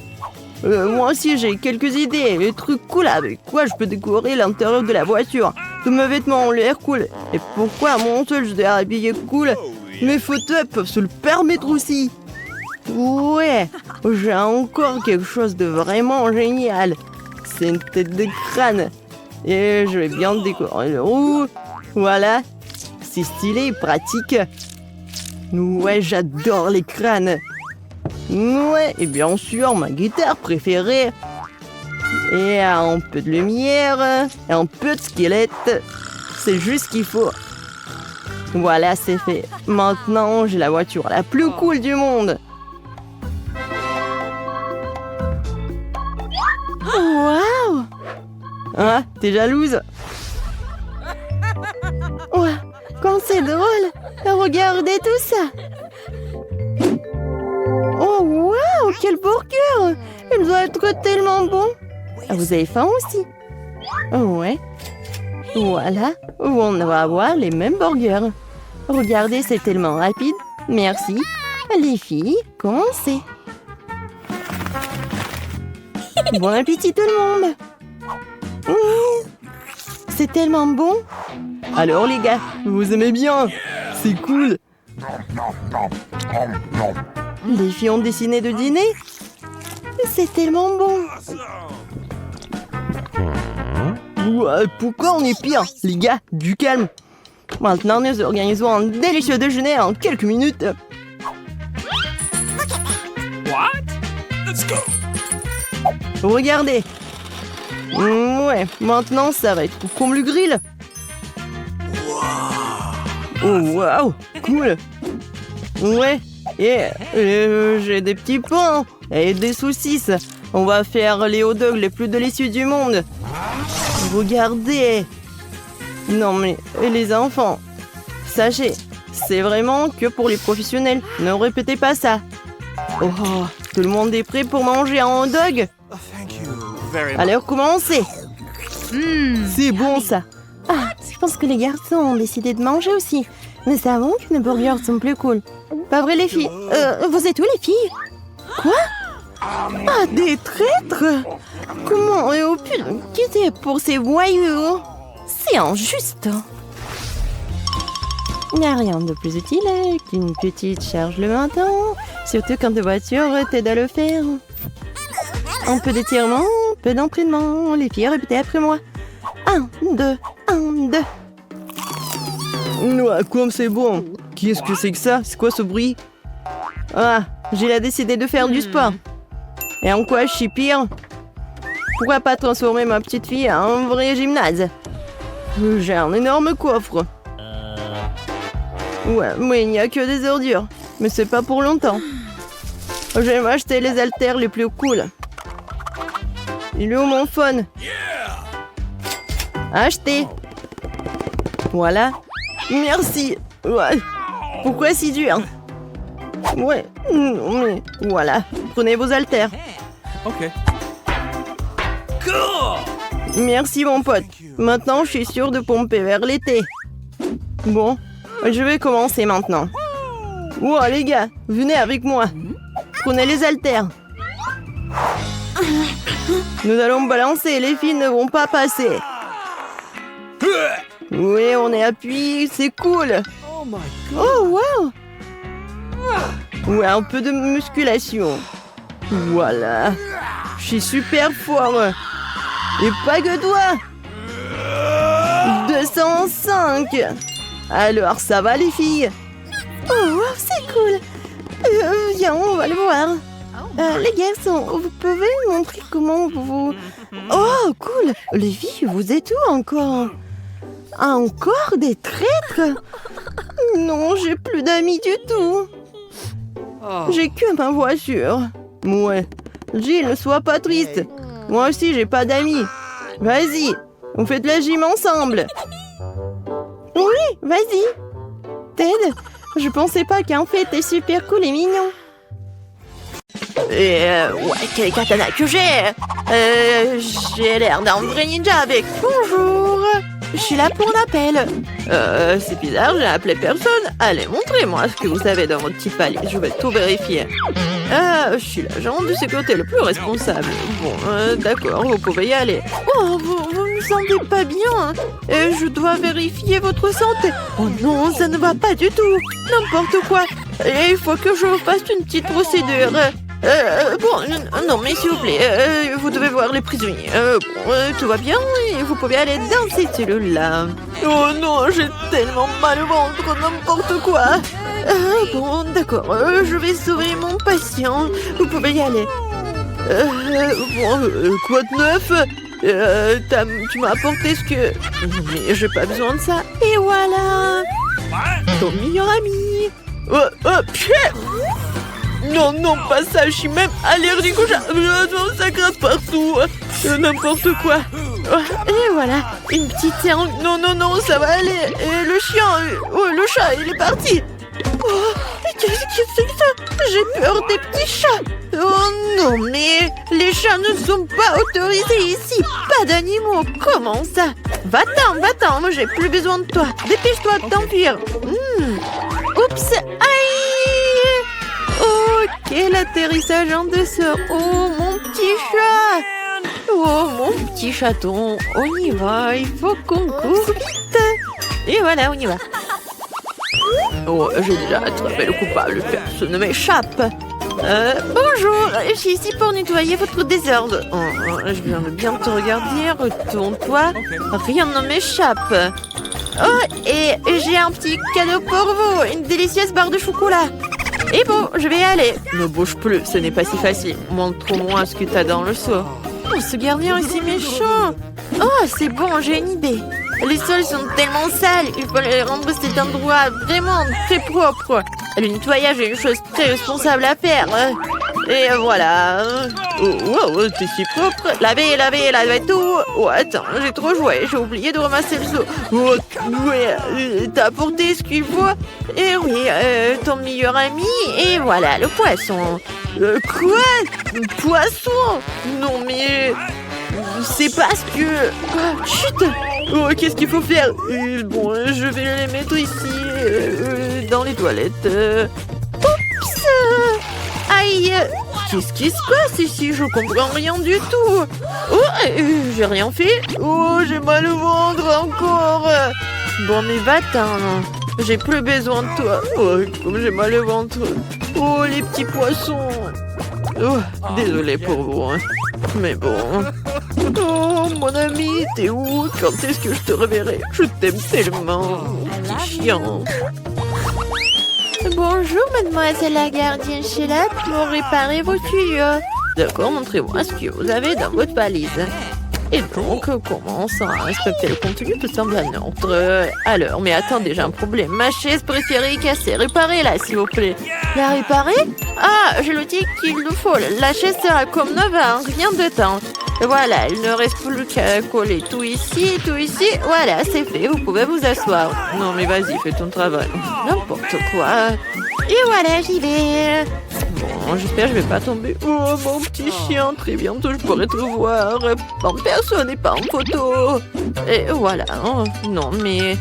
moi aussi j'ai quelques idées, des trucs cool avec quoi je peux décorer l'intérieur de la voiture. Tous mes vêtements ont l'air cool. Et pourquoi à mon seul je dois habiller cool? Mes fauteuils peuvent se le permettre aussi. Ouais, j'ai encore quelque chose de vraiment génial. C'est une tête de crâne. Et je vais bien décorer le roue. Voilà, c'est stylé et pratique. Ouais, j'adore les crânes. Ouais, et bien sûr, ma guitare préférée. Et un peu de lumière, et un peu de squelette. C'est juste ce qu'il faut. Voilà, c'est fait. Maintenant, j'ai la voiture la plus cool du monde. Waouh! Ah, t'es jalouse? Ouais, comme c'est drôle. Regardez tout ça. Oh, waouh, quel burger! Il doit être tellement bon. Ah, vous avez faim aussi? Oh, ouais. Voilà, on va avoir les mêmes burgers. Regardez, c'est tellement rapide. Merci. Les filles, commencez. Bon appétit tout le monde. C'est tellement bon. Alors les gars, vous aimez bien? C'est cool. Les filles ont décidé de dîner? C'est tellement bon. Ouais, pourquoi on est pire? Les gars, du calme. Maintenant, nous organisons un délicieux déjeuner en quelques minutes. What? Let's go. Regardez. Ouais, maintenant ça va être comme le grill. Oh, waouh, cool. Ouais, et j'ai des petits pains et des saucisses. On va faire les hot dogs les plus délicieux du monde. Regardez. Non mais, les enfants, sachez, c'est vraiment que pour les professionnels. Ne répétez pas ça. Oh, tout le monde est prêt pour manger un hot dog? Alors commencez. C'est bon ça. Ah, je pense que les garçons ont décidé de manger aussi. Nous savons que nos burgers sont plus cool. Pas vrai les filles? Vous êtes où les filles? Quoi? Ah, des traîtres? Comment? Oh putain, qui c'est pour ces voyous? C'est injuste. Il n'y a rien de plus utile qu'une petite charge le matin, surtout quand ta voiture t'aide à le faire. Un peu d'étirement, un peu d'entraînement. Les filles, répétez après moi. 1, 2, 1, 2. Ouais, comme c'est bon. Qu'est-ce que c'est que ça? C'est quoi ce bruit? Ah, j'ai décidé de faire du sport. Et en quoi je suis pire? Pourquoi pas transformer ma petite fille en vrai gymnase? J'ai un énorme coffre. Ouais, mais il n'y a que des ordures. Mais c'est pas pour longtemps. Je vais m'acheter les haltères les plus cool. Il est où mon phone? Acheté. Voilà. Merci. Ouais. Pourquoi si dur? Ouais. Non mais voilà. Prenez vos haltères. Okay. Merci mon pote. Maintenant, je suis sûre de pomper vers l'été. Bon, je vais commencer maintenant. Wow, les gars, venez avec moi. Prenez les haltères. Nous allons balancer, les filles ne vont pas passer. Oui, on est appuyé, c'est cool. Oh, wow. Ouais, un peu de musculation. Voilà. Je suis super fort. Et pas que toi. 205. Alors, ça va les filles? Oh, wow, c'est cool. Viens, on va le voir. Les garçons, vous pouvez montrer comment vous... Oh, cool. Les filles, vous êtes où encore? Encore des traîtres? Non, j'ai plus d'amis du tout. J'ai que ma voiture. Ouais. Jill, ne sois pas triste. Moi aussi, j'ai pas d'amis. Vas-y, on fait de la gym ensemble. Oui, vas-y. Ted, je pensais pas qu'en fait, t'es super cool et mignon. Ouais, quel katana que j'ai. J'ai l'air d'un vrai ninja avec... Bonjour. Je suis là pour un appel. C'est bizarre, j'ai appelé personne. Allez, montrez-moi ce que vous avez dans votre petit palier. Je vais tout vérifier. Je suis l'agent de sécurité le plus responsable. Bon, d'accord, vous pouvez y aller. Oh, vous me sentez pas bien. Je dois vérifier votre santé. Oh non, ça ne va pas du tout. N'importe quoi. Et il faut que je fasse une petite procédure. Bon, non, mais s'il vous plaît, vous devez voir les prisonniers. Tout va bien et vous pouvez aller dans ces cellules-là. Oh non, j'ai tellement mal au ventre, n'importe quoi. Bon, d'accord, je vais sauver mon patient. Vous pouvez y aller. Quoi de neuf? Tu m'as apporté ce que... Mais j'ai pas besoin de ça. Et voilà. Ton meilleur ami. Non, non, pas ça, je suis même allergique au chat. Non, ça gratte partout. N'importe quoi. Et voilà, une petite séance. Non, non, non, ça va aller. Et le chien, le chat, il est parti. Oh, qu'est-ce que c'est que ça? J'ai peur des petits chats. Oh non, mais les chats ne sont pas autorisés ici. Pas d'animaux, comment ça? Va-t'en, moi j'ai plus besoin de toi. Dépêche-toi de t'enfuir. Oups, aïe. Oh, quel atterrissage en douceur. Oh, mon petit chat. Oh, mon petit chaton. On y va, il faut qu'on court vite. Et voilà, on y va. Oh, j'ai déjà attrapé le coupable. Personne ne m'échappe. Bonjour, je suis ici pour nettoyer votre désordre. Je viens de bien te regarder. Retourne-toi. Rien ne m'échappe. Oh, et j'ai un petit cadeau pour vous. Une délicieuse barre de chocolat. Et bon, je vais y aller. Ne bouge plus, ce n'est pas si facile. Montre-moi ce que t'as dans le seau. Oh, ce gardien est si méchant. Oh, c'est bon, j'ai une idée. Les sols sont tellement sales. Il fallait rendre cet endroit vraiment très propre. Le nettoyage est une chose très responsable à faire. Et voilà. Oh, t'es si propre. Laver tout. Oh, attends, j'ai trop joué. J'ai oublié de ramasser le seau. Oh, ouais, t'as apporté ce qu'il faut. Et oui, ton meilleur ami. Et voilà, le poisson. Quoi? Poisson? Non, mais... C'est parce que... Oh, chut! Oh, qu'est-ce qu'il faut faire? Bon, je vais les mettre ici, dans les toilettes. Oups! Aïe! Qu'est-ce qui se passe ici? Je comprends rien du tout. Oh, j'ai rien fait. Oh, j'ai mal au ventre encore. Bon, mais va-t'en. J'ai plus besoin de toi. Oh, comme j'ai mal au ventre. Oh, les petits poissons. Oh, désolé pour vous. Hein. Mais bon... Oh, mon ami, t'es où? Quand est-ce que je te reverrai? Je t'aime tellement, mon petit chien. Bonjour, mademoiselle la gardienne, je suis là pour réparer vos tuyaux. D'accord, montrez-moi ce que vous avez dans votre valise. Et donc, commence à respecter le contenu tout semble en ordre. Alors, mais attendez, j'ai un problème. Ma chaise préférée est cassée. Réparez-la, s'il vous plaît. La réparer? Ah, j'ai l'outil qu'il nous faut. La chaise sera comme neuve en rien de temps. Voilà, il ne reste plus qu'à coller tout ici. Voilà, c'est fait, vous pouvez vous asseoir. Non, mais vas-y, fais ton travail. N'importe quoi. Et voilà, j'y vais. Bon, j'espère que je vais pas tomber. Oh, mon petit chien, très bientôt je pourrai te revoir. En personne et pas en photo. Et voilà. Non, mais...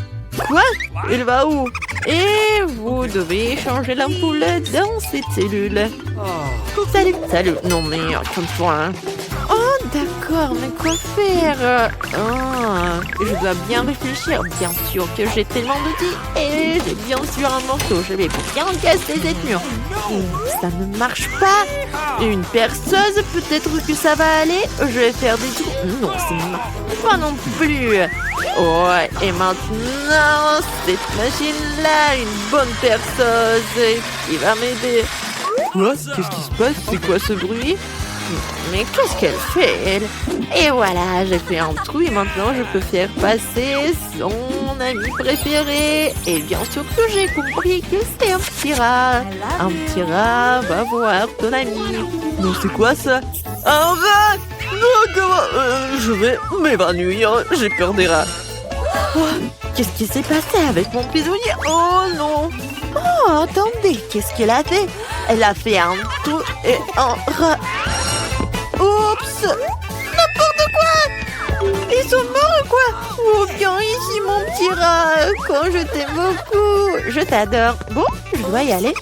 Quoi? Il va où? Et vous devez changer l'ampoule dans cette cellule. Salut. Non, mais calme-toi. Oh, d'accord, mais quoi faire? Je dois bien réfléchir. Bien sûr que j'ai tellement d'outils. Et j'ai bien sûr un morceau. Je vais bien casser cette mur. Ça ne marche pas. Une perceuse, peut-être que ça va aller. Je vais faire des trous. Non, c'est pas non plus. Oh, et maintenant, cette machine-là, une bonne perceuse qui va m'aider. Quoi? Qu'est-ce qui se passe? C'est quoi ce bruit? Mais qu'est-ce qu'elle fait, elle? Et voilà, j'ai fait un trou et maintenant je peux faire passer son ami préféré. Et bien sûr que j'ai compris que c'est un petit rat. Un petit rat va voir ton ami. Non, c'est quoi ça? Un rat? Non, comment? Je vais m'évanouir. J'ai peur des rats. Oh, qu'est-ce qui s'est passé avec mon prisonnier? Oh non! Oh, attendez, qu'est-ce qu'elle a fait? Elle a fait un trou et un rat. Oups! N'importe quoi! Ils sont morts ou quoi? Oh, viens ici, mon petit rat! Quand je t'aime beaucoup! Je t'adore! Bon, je dois y aller.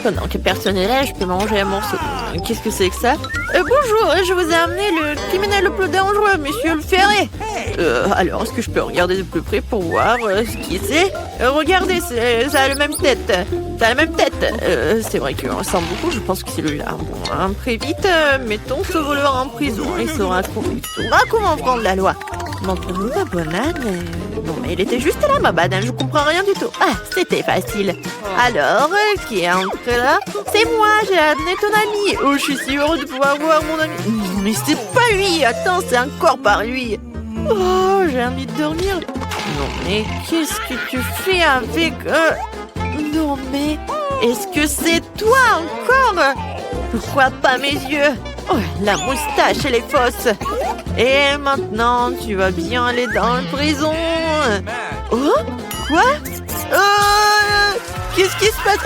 Pendant que personne n'est là, je peux manger un morceau. Qu'est-ce que c'est que ça? Bonjour, je vous ai amené le criminel le plus dangereux, monsieur le Ferré. Alors, est-ce que je peux regarder de plus près pour voir ce qui c'est? Regardez, ça a la même tête. Ça a la même tête. C'est vrai qu'il ressemble beaucoup, je pense que c'est lui-là. Bon, hein, très vite, mettons ce voleur en prison. Il saura comment prendre la loi. Montre-nous la banane. Non, mais il était juste là, ma banane, je comprends rien du tout. Ah, c'était facile. Alors, qui est entré là? C'est moi, j'ai amené ton ami. Oh, je suis si heureux de pouvoir voir mon ami. Non, mais c'est pas lui. Attends, c'est encore par lui. Oh, j'ai envie de dormir. Non, mais qu'est-ce que tu fais avec... Non, mais est-ce que c'est toi encore? Je crois pas mes yeux. Oh, la moustache, elle est fausse. Et maintenant, tu vas bien aller dans la prison. Oh? Quoi? Qu'est-ce qui se passe?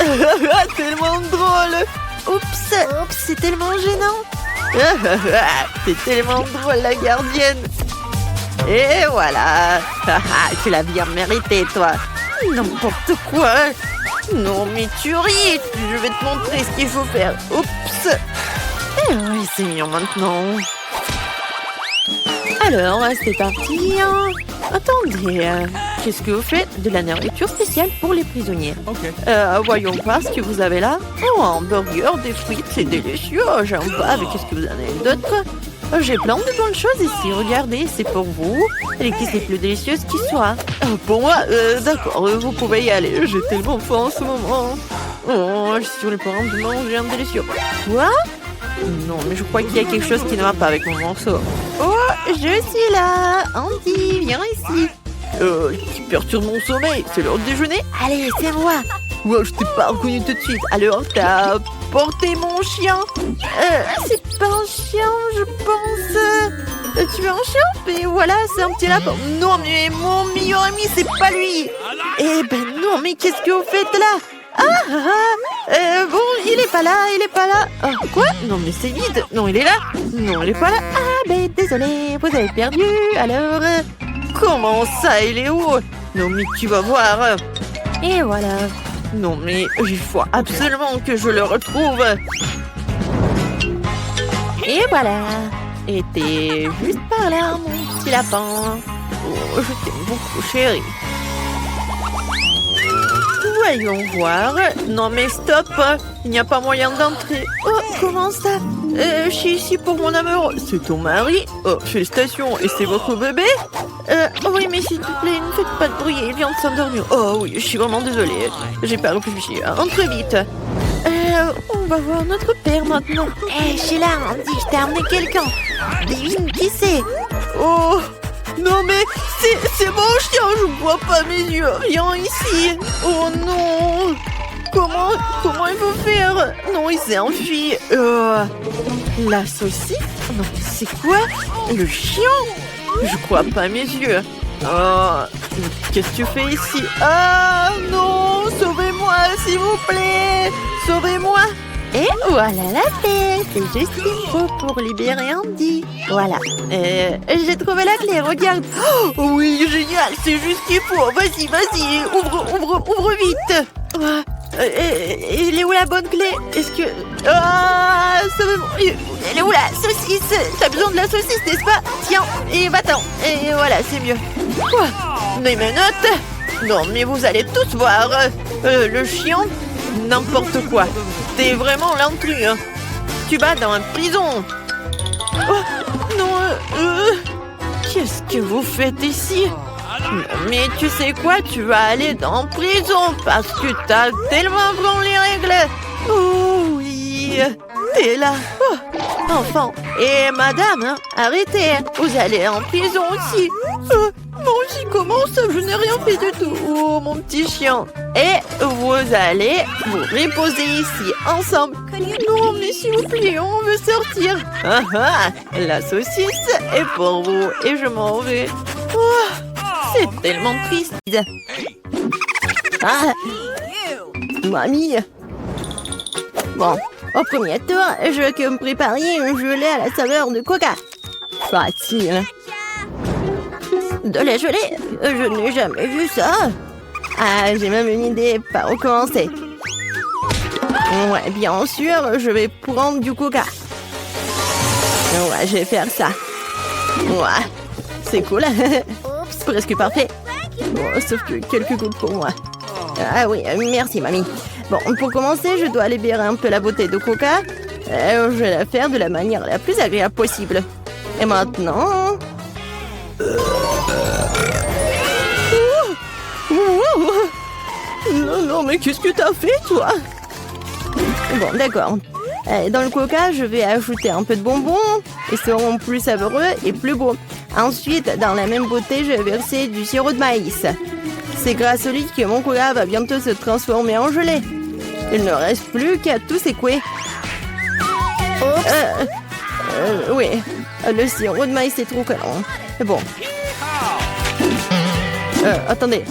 Tellement drôle. Oups, c'est tellement gênant. C'est tellement drôle, la gardienne. Et voilà. Tu l'as bien mérité, toi. N'importe quoi. Non, mais tu ris. Je vais te montrer ce qu'il faut faire. Oups. Eh oui, c'est mignon maintenant. Alors, c'est parti. Attendez, qu'est-ce que vous faites? De la nourriture spéciale pour les prisonniers. Voyons voir ce que vous avez là. Oh, un burger, des frites, c'est délicieux. J'aime pas, mais qu'est-ce que vous en avez d'autre? J'ai plein de bonnes choses ici. Regardez, c'est pour vous. L'église est plus délicieuse qui soit. Pour moi, d'accord, vous pouvez y aller. J'ai tellement faim en ce moment. Oh, je suis sur le point de manger un délicieux. Quoi? Non, mais je crois qu'il y a quelque chose qui ne va pas avec mon morceau. Oh, je suis là. Andy, viens ici. Qui perturbe mon sommeil? C'est l'heure de déjeuner? Allez, c'est moi. Ouais, je t'ai pas reconnu tout de suite. Alors, t'as porté mon chien? C'est pas un chien, je pense. Tu es un chien? Mais voilà, c'est un petit lapin. Non, mais mon meilleur ami, c'est pas lui. Eh ben non, mais qu'est-ce que vous faites là? Bon, il est pas là. Quoi? Non, mais c'est vide. Non, il est là. Non, il est pas là. Ah, ben désolé, vous avez perdu. Alors, comment ça, il est où? Non, mais tu vas voir. Et voilà. Non, mais il faut absolument que je le retrouve. Et voilà. Et t'es juste par là, mon petit lapin. Oh, je t'aime beaucoup, chérie. Voyons voir. Non mais stop. Il n'y a pas moyen d'entrer. Oh, comment ça? Je suis ici pour mon amour. C'est ton mari? Oh, félicitations. Et c'est votre bébé? Oui, mais s'il te plaît, ne faites pas de bruit. Il vient de s'endormir. Oh oui, je suis vraiment désolée. J'ai pas réfléchi. Entre vite. On va voir notre père maintenant. Hé, Sheila, Andy, je t'ai amené quelqu'un. Devine qui c'est? Oh, non mais c'est mon chien, je vois pas mes yeux, rien ici. Oh non. Comment il faut faire? Non, il s'est enfui. La saucisse? Non, mais c'est quoi? Le chien? Je crois pas mes yeux. Qu'est-ce que tu fais ici? Ah non, sauvez-moi s'il vous plaît. Sauvez-moi. Et voilà la paix. C'est juste ce qu'il faut pour libérer Andy. Voilà. J'ai trouvé la clé, regarde. Oh oui, génial, c'est juste ce qu'il faut. Vas-y, ouvre vite. Il est où la bonne clé? Est-ce que... Ah, sauvez-moi. Elle est où la saucisse? T'as besoin de la saucisse, n'est-ce pas? Tiens, et va-t'en. Et voilà, c'est mieux. Quoi? Mais mes notes? Non, mais vous allez tous voir. Le chien, n'importe quoi. T'es vraiment l'intrus, hein. Tu vas dans une prison. Oh, non, qu'est-ce que vous faites ici? Mais tu sais quoi? Tu vas aller dans prison parce que t'as tellement branlé les règles. Oh oui, t'es là. Oh, enfant. Et madame, hein, arrêtez. Vous allez en prison aussi. Mon chien, comment ça? Je n'ai rien fait du tout. Oh, mon petit chien. Et vous allez vous reposer ici ensemble. Non, mais s'il vous plaît, on veut sortir. La saucisse est pour vous et je m'en vais. Oh, c'est tellement triste. Mamie. Bon, au premier tour, je veux que vous me prépariez un gelé à la saveur de coca. Facile. De la gelée? Je n'ai jamais vu ça. Ah, j'ai même une idée par où commencer. Ouais, bien sûr, je vais prendre du coca. Ouais, je vais faire ça. Ouais, c'est cool. Presque parfait. Bon, sauf que quelques gouttes pour moi. Ah oui, merci mamie. Bon, pour commencer, je dois libérer un peu la bouteille de coca. Je vais la faire de la manière la plus agréable possible. Et maintenant... Non, mais qu'est-ce que t'as fait, toi? Bon, d'accord. Dans le coca, je vais ajouter un peu de bonbons. Ils seront plus savoureux et plus beaux. Ensuite, dans la même bouteille, je vais verser du sirop de maïs. C'est grâce au lit que mon coca va bientôt se transformer en gelée. Il ne reste plus qu'à tout secouer. Oui, le sirop de maïs est trop collant. Bon. Attendez.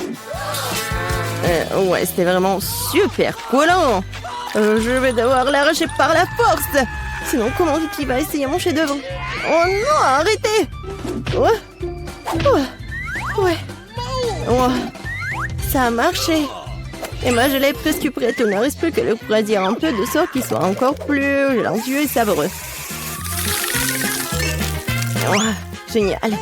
Ouais, c'était vraiment super collant. Je vais devoir l'arracher par la force. Sinon, comment Vicky va essayer mon chef-d'œuvre? Oh non, arrêtez. Ouais. Ça a marché. Et ma gelée est presque prête. Il ne reste plus que le refroidir un peu de sorte qu'il soit encore plus gélatineux et savoureux. Génial.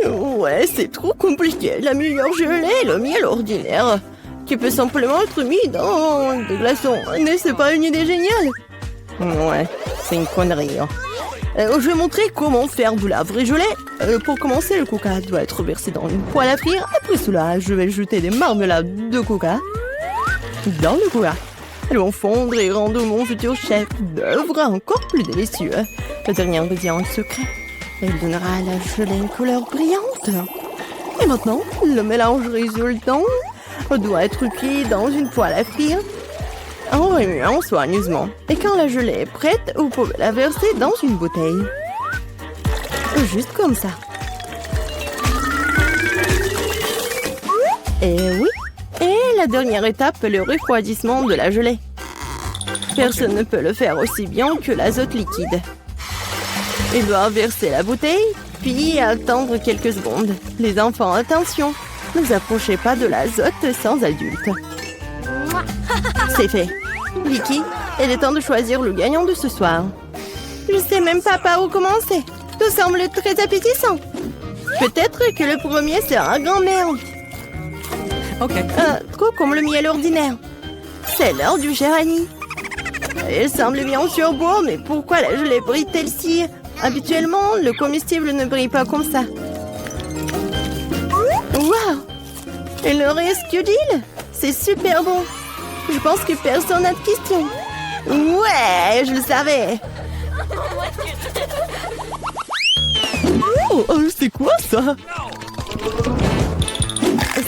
Ouais, c'est trop compliqué. La meilleure gelée est le miel ordinaire, qui peut simplement être mis dans des glaçons. Mais c'est pas une idée géniale? Ouais, c'est une connerie. Je vais montrer comment faire de la vraie gelée. Pour commencer, le coca doit être versé dans une poêle à frire. Après cela, je vais jeter des marmelades de coca dans le coca. Elles vont fondre et rendre mon futur chef d'œuvre encore plus délicieux. Le dernier ingrédient est secret. Elle donnera à la gelée une couleur brillante. Et maintenant, le mélange résultant doit être cuit dans une poêle à frire en remuant soigneusement. Et quand la gelée est prête, vous pouvez la verser dans une bouteille. Juste comme ça. Et oui. Et la dernière étape, le refroidissement de la gelée. Personne ne peut le faire aussi bien que l'azote liquide. Il doit verser la bouteille, puis attendre quelques secondes. Les enfants, attention, ne vous approchez pas de l'azote sans adulte. C'est fait. Vicky, il est temps de choisir le gagnant de ce soir. Je sais même pas par où commencer. Tout semble très appétissant. Peut-être que le premier sera grand-mère. Ok. Trop comme le miel ordinaire. C'est l'heure du cher Annie. Il semble bien sûr beau, mais pourquoi la gelée brille-t-elle si? Habituellement, le comestible ne brille pas comme ça. Waouh! Il ne reste que d'huile. C'est super bon. Je pense que personne n'a de questions. Ouais, je le savais. Oh, c'est quoi ça?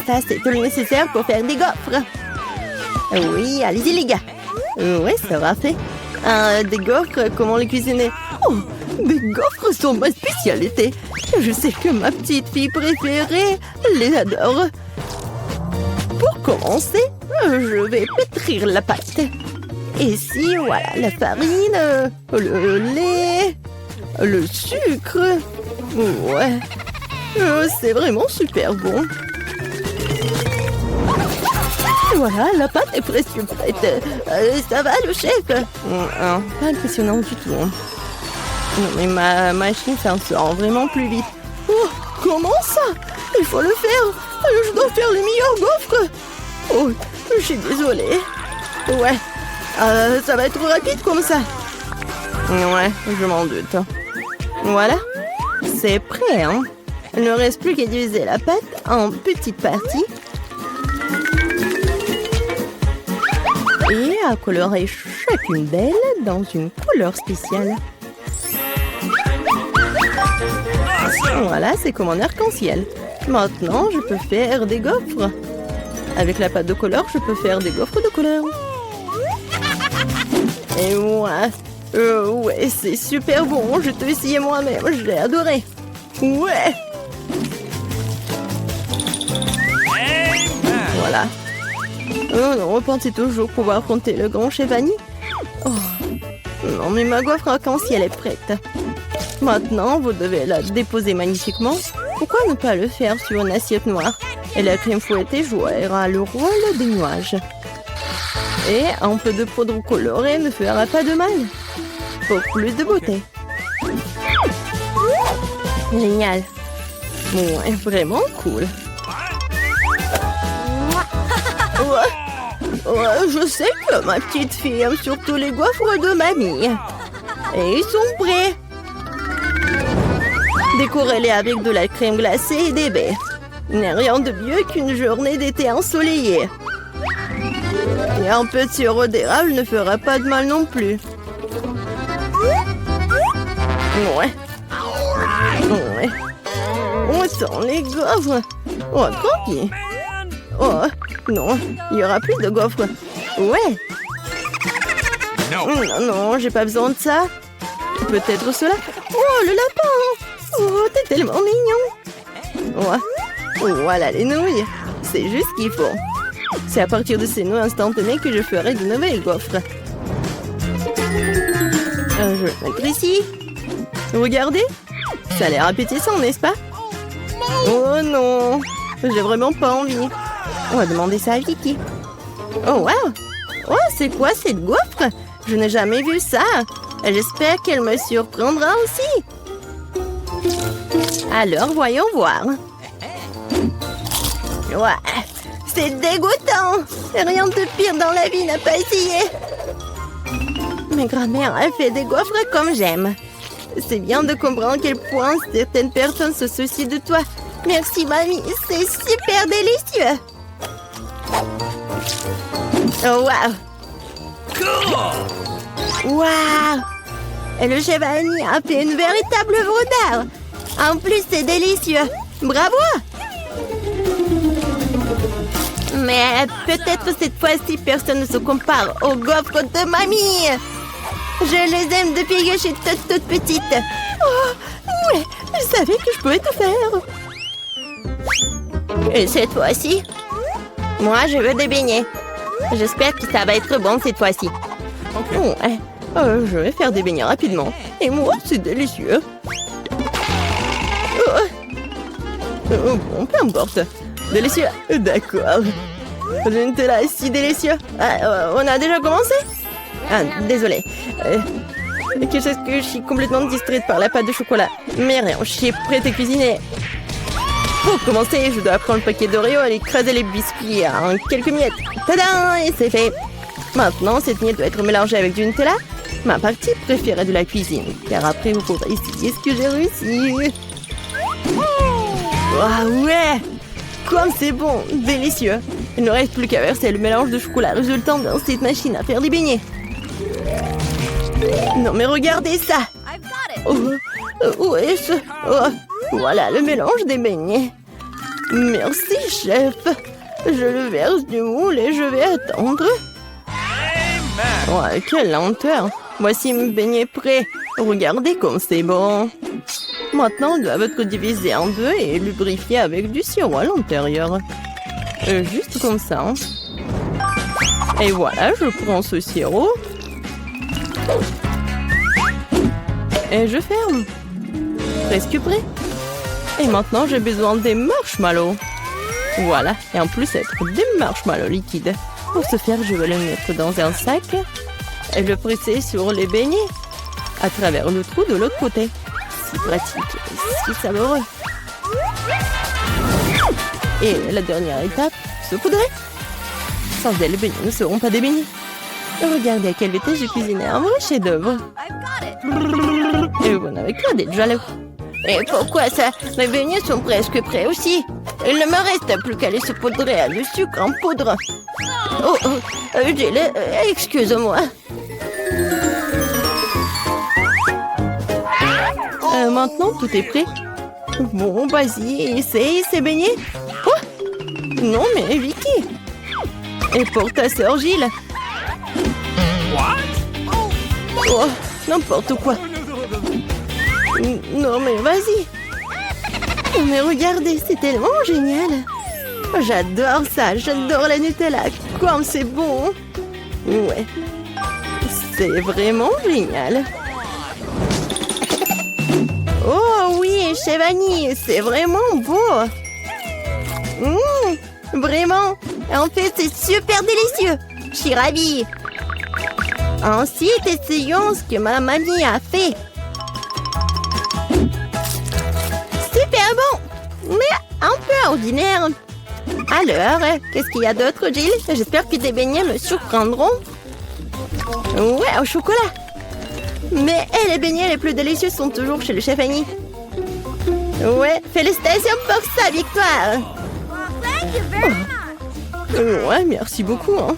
Ça, c'est tout le nécessaire pour faire des gaufres. Oui, allez-y les gars. Oui, ça va fait. Des gaufres, comment les cuisiner? Oh, des gaufres sont ma spécialité. Je sais que ma petite fille préférée les adore. Pour commencer, je vais pétrir la pâte. Ici, voilà, la farine, le lait, le sucre. Ouais, c'est vraiment super bon. Voilà, la pâte est presque prête. Ça va, le chef? Pas impressionnant du tout. Non, mais ma machine s'en sort vraiment plus vite. Oh, comment ça? Il faut le faire. Je dois faire les meilleurs gaufres. Oh, je suis désolée. Ouais, ça va être rapide comme ça. Ouais, je m'en doute. Voilà, c'est prêt, hein? Il ne reste plus qu'à diviser la pâte en petites parties. Et à colorer chacune d'elles dans une couleur spéciale. Voilà, c'est comme un arc-en-ciel. Maintenant, je peux faire des gaufres. Avec la pâte de couleur, je peux faire des gaufres de couleur. Et ouais, c'est super bon. Je t'ai essayé moi-même, je l'ai adoré. Ouais. Voilà. Oh non, on pensait toujours pouvoir compter le grand chef Annie. Oh. Non, mais ma gaufre arc-en-ciel est prête. Maintenant, vous devez la déposer magnifiquement. Pourquoi ne pas le faire sur une assiette noire? Et la crème fouettée jouera le rôle des nuages. Et un peu de poudre colorée ne fera pas de mal. Pour plus de beauté. Génial. Ouais, vraiment cool. Ouais, je sais que ma petite fille aime surtout les gaufres de mamie. Et ils sont prêts. Décorez-les avec de la crème glacée et des baies. Il n'y a rien de mieux qu'une journée d'été ensoleillée. Et un peu de sirop d'érable ne fera pas de mal non plus. Ouais. On sent les gaufres. Oh, tranquille. Oh, non, il y aura plus de gaufres. Ouais. Non, j'ai pas besoin de ça. Peut-être cela. Oh, le lapin. Oh, t'es tellement mignon. Ouais. Voilà les nouilles. C'est juste ce qu'il faut. C'est à partir de ces nouilles instantanées que je ferai de nouvelles gaufres. Je vais le mettre ici. Regardez. Ça a l'air appétissant, n'est-ce pas? Oh non. J'ai vraiment pas envie. On va demander ça à Vicky. Oh, wow. Oh, c'est quoi cette gaufre? Je n'ai jamais vu ça. J'espère qu'elle me surprendra aussi. Alors, voyons voir. Ouais, c'est dégoûtant. Rien de pire dans la vie n'a pas essayé. Ma grand-mère a fait des gaufres comme j'aime. C'est bien de comprendre à quel point certaines personnes se soucient de toi. Merci, mamie. C'est super délicieux. Oh, wow. Wow. Et le chef Annie a fait une véritable œuvre d'art. En plus, c'est délicieux. Bravo! Mais peut-être cette fois-ci, personne ne se compare aux gaufres de mamie. Je les aime depuis que je suis toute petite. Oh, ouais, je savais que je pouvais tout faire. Et cette fois-ci, moi, je veux des beignets. J'espère que ça va être bon cette fois-ci. Ouais, je vais faire des beignets rapidement. Et moi, c'est délicieux. Bon, peu importe. Délicieux. D'accord. Le Nutella est si délicieux. On a déjà commencé? Ah, désolé. Quelque chose que je suis complètement distraite par la pâte de chocolat. Mais rien, je suis prête à cuisiner. Pour commencer, je dois prendre le paquet d'Oreo et écraser les biscuits en quelques miettes. Tadam! Et c'est fait. Maintenant, cette miette doit être mélangée avec du Nutella. Ma partie préférée de la cuisine. Car après, vous pourrez essayer ce que j'ai réussi. Ah ouais! Comme c'est bon! Délicieux! Il ne reste plus qu'à verser le mélange de chocolat résultant dans cette machine à faire des beignets. Non mais regardez ça! Où est-ce? Oh, voilà le mélange des beignets. Merci, chef. Je le verse du moule et je vais attendre. Ouais, quelle lenteur. Voici mes beignets prêts. Regardez comme c'est bon. Maintenant, ils doivent être divisés en deux et lubrifiés avec du sirop à l'intérieur. Juste comme ça. Et voilà, je prends ce sirop. Et je ferme. Presque prêt. Et maintenant, j'ai besoin des marshmallows. Voilà. Et en plus, être des marshmallows liquides. Pour ce faire, je vais le mettre dans un sac et le presser sur les beignets à travers le trou de l'autre côté. Si pratique, si savoureux. Et la dernière étape, saupoudrer. Sans elle, les beignets ne seront pas des beignets. Regardez à quelle vitesse j'ai cuisiné un vrai chef-d'œuvre. Et vous n'avez qu'à d'être jaloux. Et pourquoi ça? Mes beignets sont presque prêts aussi. Il ne me reste plus qu'à les saupoudrer à le sucre en poudre. Excuse-moi. Maintenant, tout est prêt. Bon, vas-y, essaye ces beignets. Oh! Non, mais Vicky. Et pour ta sœur Gilles. Oh, n'importe quoi. Non, mais vas-y. Mais regardez, c'est tellement génial. J'adore ça, j'adore la Nutella. Comme c'est bon. Ouais. C'est vraiment génial. Oh oui, chef Annie, c'est vraiment beau. Vraiment. En fait, c'est super délicieux. Je suis ravie. Ensuite, essayons ce que ma mamie a fait. Super bon, mais un peu ordinaire. Alors, qu'est-ce qu'il y a d'autre, Jill? J'espère que tes beignets me surprendront. Ouais, au chocolat. Mais les beignets les plus délicieux sont toujours chez le chef Annie. Ouais, félicitations pour sa victoire. Thank you very much. Ouais, merci beaucoup. Hein.